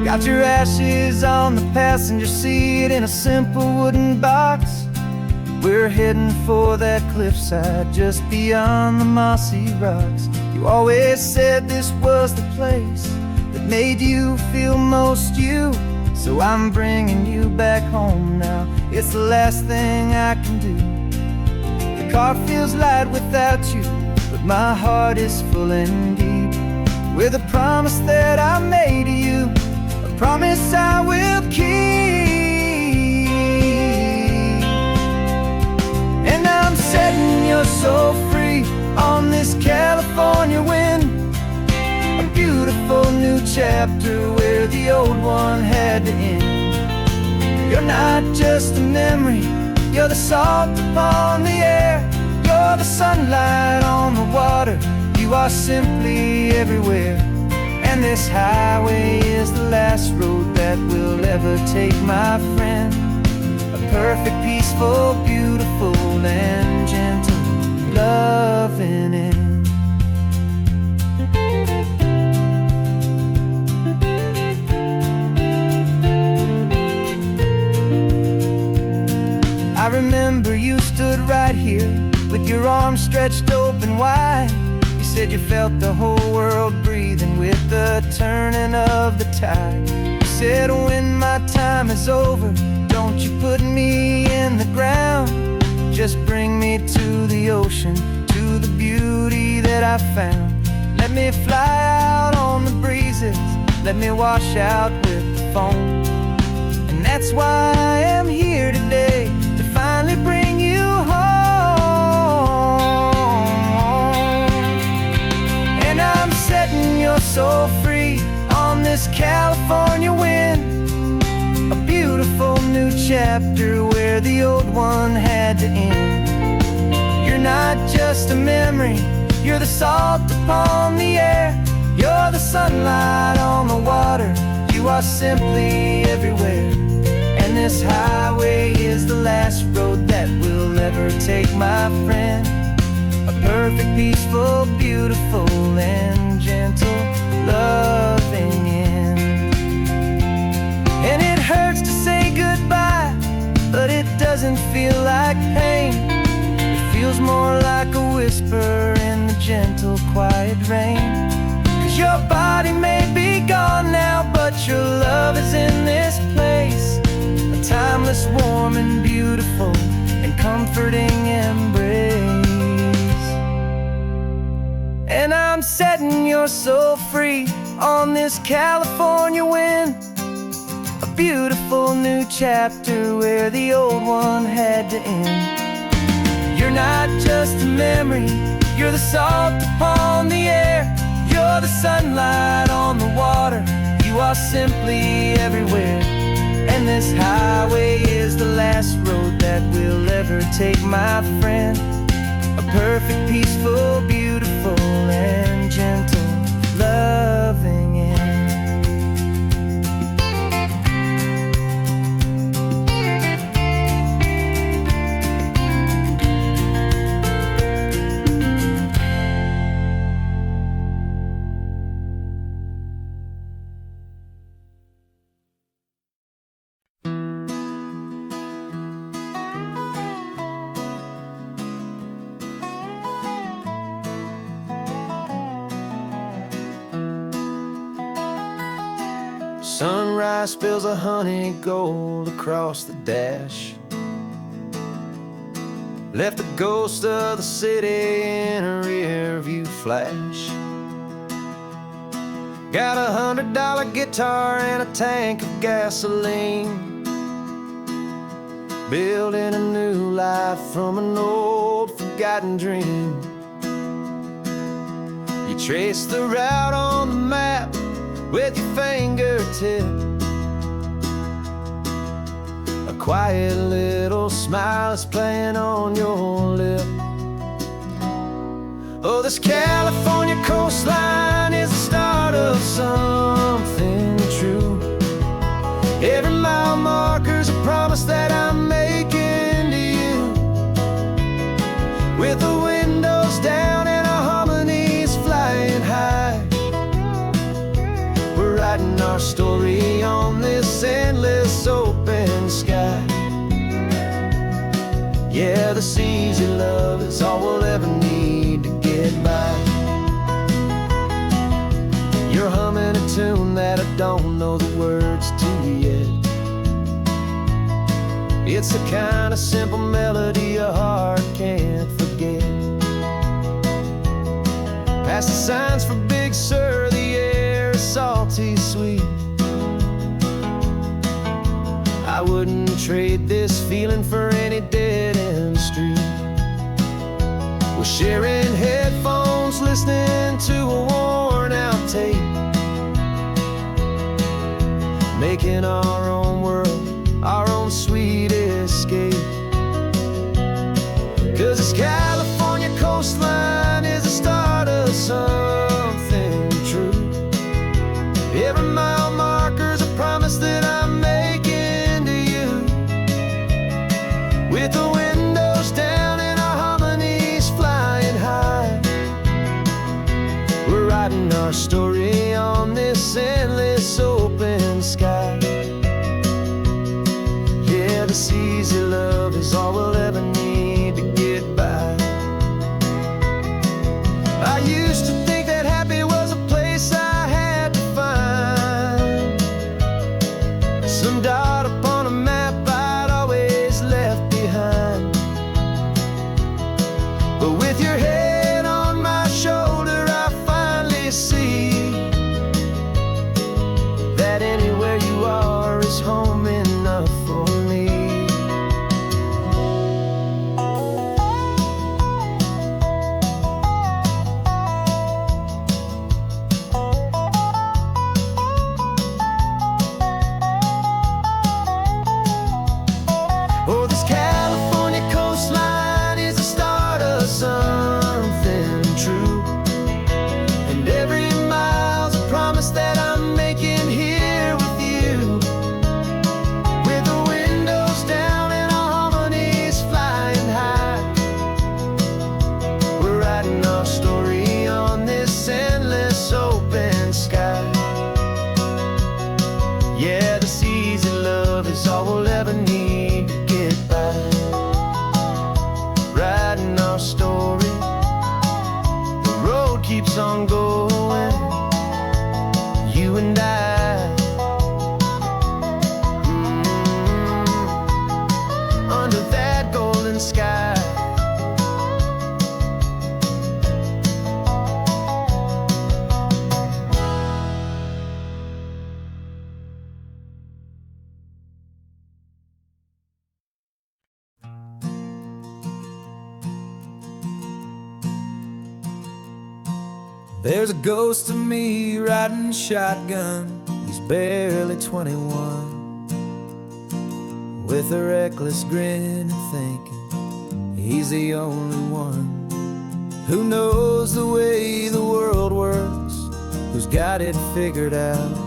Got your ashes on the passenger seat in a simple wooden box. We're heading for that cliffside just beyond the mossy rocks. You always said this was the place that made you feel most you. So I'm bringing you back home now. It's the last thing I can do. The car feels light without you, but my heart is full and deep with a promise that I made to you, a promise I will keep. And I'm setting your soul free on this California wind, a beautiful new chapter where the old one had to end. You're not just a memory, you're the salt upon the air, you're the sunlight on the water, you are simply everywhere. And this highway is the last road that we'll ever take, my friend. A perfect, peaceful, beautiful, and gentle loving end. I remember you stood right here with your arms stretched open wide. You said you felt the whole world breathing with the turning of the tide. You said when my time is over, don't you put me in the ground, just bring me to the ocean, to the beauty that I found. Let me fly out on the breezes, let me wash out with the foam. And that's why I am here today, to finally bring you home. And I'm setting your soul free on this California wind, a beautiful new chapter where the old one had to end. You're not just a memory, you're the salt upon the air, you're the sunlight on the water, you are simply everywhere. And this highway is the last road that we'll ever take, my friend. A perfect, peaceful, beautiful, and gentle loving end. And it hurts to say goodbye, but it doesn't feel like pain. It feels more like a whisper in the gentle, quiet rain. 'Cause your body may be gone now, but your love is in this place, a timeless, warm, and beautiful, and comforting embrace. And I'm setting your soul free on this California wind, a beautiful new chapter where the old one had to end. You're not just a memory, you're the salt upon the air, you're the sunlight on the water, you are simply everywhere. And this highway is the last road that we'll ever take, my friend. A perfect, peaceful, beautiful, and gentle loving end. Sunrise spills a honey gold across the dash, left the ghost of the city in a rear view flash. Got a $100 guitar and a tank of gasoline, building a new life from an old forgotten dream. You trace the route on the map with your fingertip, a quiet little smile is playing on your lip. Oh, this California coastline is the start of something true. Every mile marker's a promise that I'm making to you, with the windows down and our harmonies flying high. We're writing our our story on this endless open sky. Yeah, this easy love is all we'll ever need to get by. You're humming a tune that I don't know the words to yet. It's the kind of simple melody a heart can't forget. Past the signs for Big Sur, the air is salty sweet. I wouldn't trade this feeling for any dead-end street. We're sharing headphones, listening to a worn-out tape, making our own world, our own sweet escape. 'Cause this California coastline is the start of something true. Every mile marker's a promise that I'm making to you. With the windows down and our harmonies flying high, we're writing our story on this endless open sky. Yeah, this easy love is all we'll ever need to get by. I used to think that happy was a place I had to find, some dot upon a map I'd always left behind. But with your head on my shoulder, I finally see that anywhere you are is home enough for me. Oh, this California coastline is the start of something true. And every mile's a promise that I'm making here with you. With the windows down and our harmonies flying high, we're writing our story on this endless open sky. Yeah, this easy love is all we'll ever need to get by. Writing our story, the road keeps on going, you and I. Under that golden sky. There's a ghost of me riding shotgun. He's barely 21, with a reckless grin and thinking he's the only one who knows the way the world works, who's got it figured out.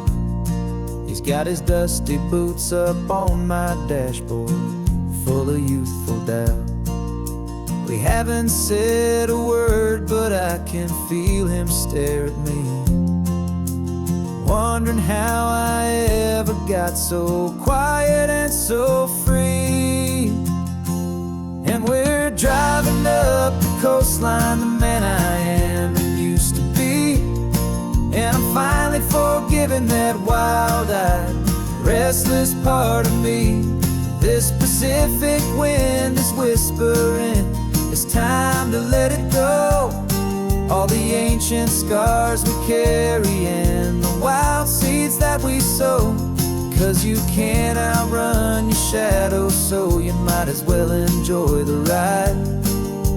He's got his dusty boots up on my dashboard, full of youthful doubt. We haven't said a word, but I can feel him stare at me, wondering how I ever got so quiet and so free. And we're driving up the coastline, the man I am and used to be. And I'm finally forgiving that wild-eyed, restless part of me. This Pacific wind is whispering, it's time to let it go. All the ancient scars we carry and the wild seeds that we sow. 'Cause you can't outrun your shadow, so you might as well enjoy the ride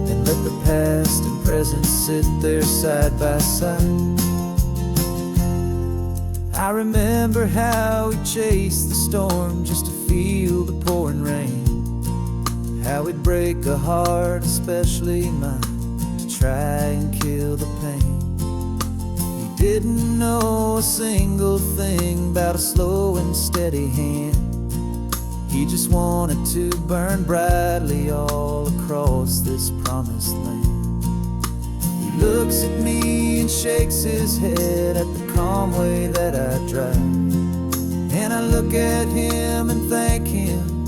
and let the past and present sit there side by side. I remember how we chased the storm just to feel the pouring rain, how we'd break a heart, especially mine, to try and kill the pain. We didn't know a single thing about a slow and steady hand. He just wanted to burn brightly all across this promised land. He looks at me and shakes his head at the calm way that I drive. And I look at him and thank him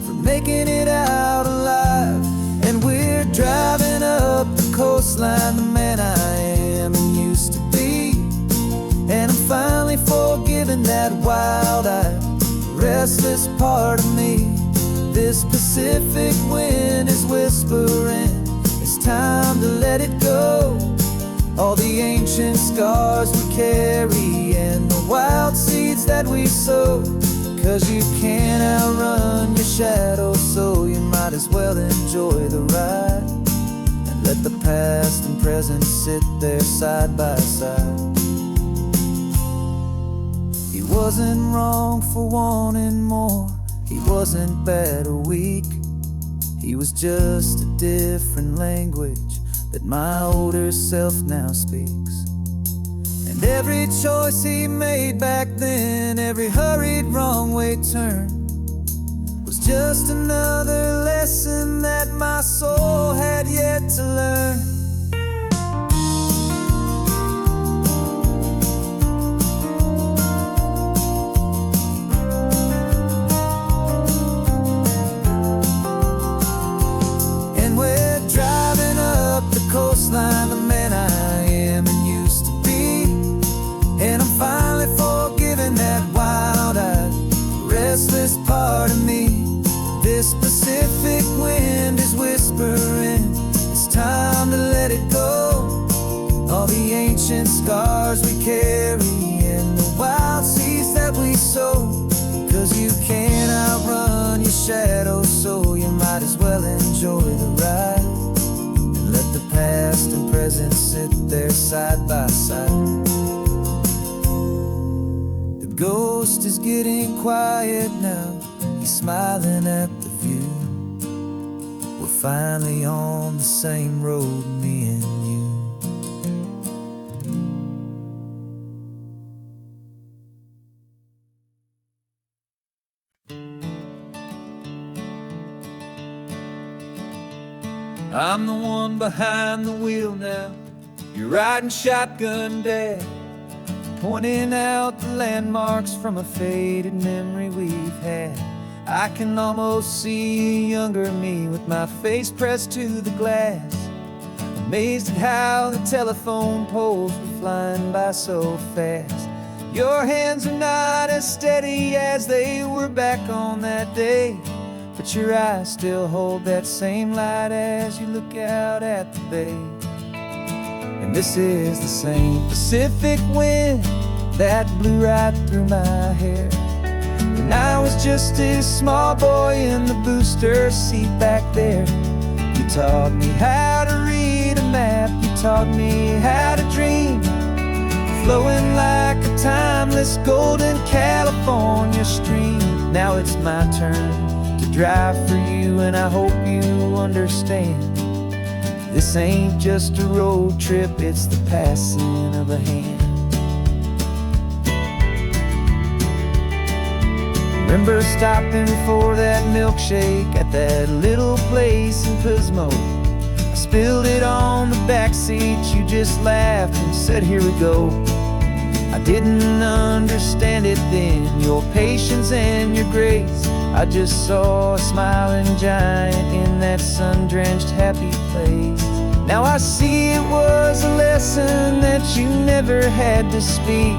for making it out alive. And we're driving up the coastline, the man I am and used to be. And I'm finally forgiving that wild-eyed, restless part of me. This Pacific wind is whispering, it's time to let it go. All the ancient scars we carry and the wild seeds that we sow. 'Cause you can't outrun your shadow, so you might as well enjoy the ride. And let the past and present sit there side by side. He wasn't wrong for wanting more, he wasn't bad or weak. He was just a different language that my older self now speaks. And every choice he made back then, every hurried wrong way turn, was just another lesson that my soul had yet to learn. Coastline, the man I am and used to be. And I'm finally forgiving that wild-eyed, restless part of me. This Pacific wind is whispering, it's time to let it go. All the ancient scars we carry and the wild seeds that we sow. 'Cause you can't outrun your shadow, so you might as well enjoy the ride. Let the past and present sit there side by side. The ghost is getting quiet now, he's smiling at the view. We're finally on the same road, me and you. I'm the one behind the wheel now, you're riding shotgun, Dad, pointing out the landmarks from a faded memory we've had. I can almost see a younger me with my face pressed to the glass, amazed at how the telephone poles were flying by so fast. Your hands are not as steady as they were back on that day, but your eyes still hold that same light as you look out at the bay. And this is the same Pacific wind that blew right through my hair when I was just a small boy in the booster seat back there. You taught me how to read a map, you taught me how to dream, flowing like a timeless golden California stream. Now it's my turn to drive for you, and I hope you understand. This ain't just a road trip, it's the passing of a hand. Remember stopping for that milkshake at that little place in Pismo? I spilled it on the back seat, you just laughed and said, here we go. I didn't understand it then, your patience and your grace. I just saw a smiling giant in that sun-drenched happy place. Now I see it was a lesson that you never had to speak,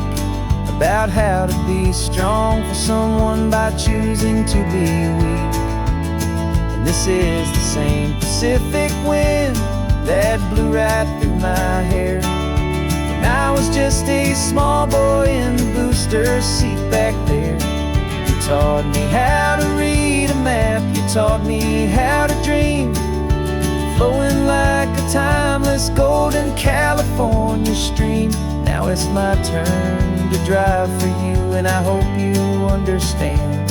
about how to be strong for someone by choosing to be weak. And this is the same Pacific wind that blew right through my hair when I was just a small boy in the booster seat back there. You taught me how to read a map, you taught me how to dream, flowing like a timeless golden California stream. Now it's my turn to drive for you, and I hope you understand.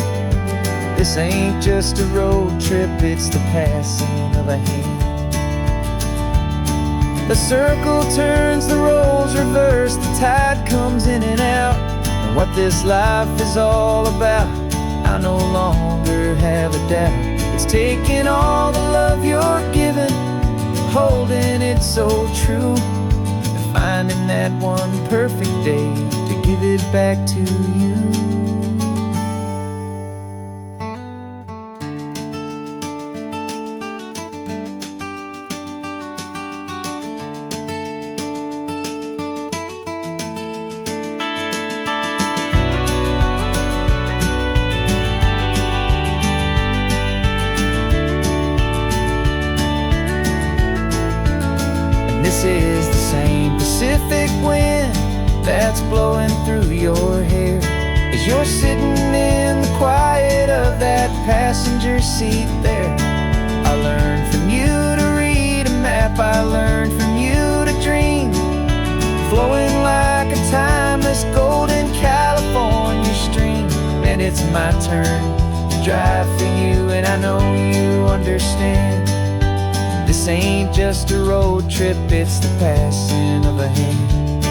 This ain't just a road trip, it's the passing of a hand. The circle turns, the roles reverse, the tide comes in and out. And what this life is all about, I no longer have a doubt. It's taking all the love you're giving, holding it so true, finding that one perfect day to give it back to you. This is the same Pacific wind that's blowing through your hair as you're sitting in the quiet of that passenger seat there. I learned from you to read a map, I learned from you to dream, flowing like a timeless golden California stream. And it's my turn to drive for you, and I know you understand. This ain't just a road trip, it's the passing of a hand.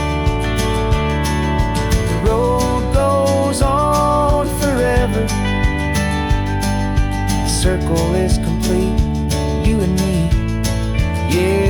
The road goes on forever. The circle is complete, you and me. Yeah.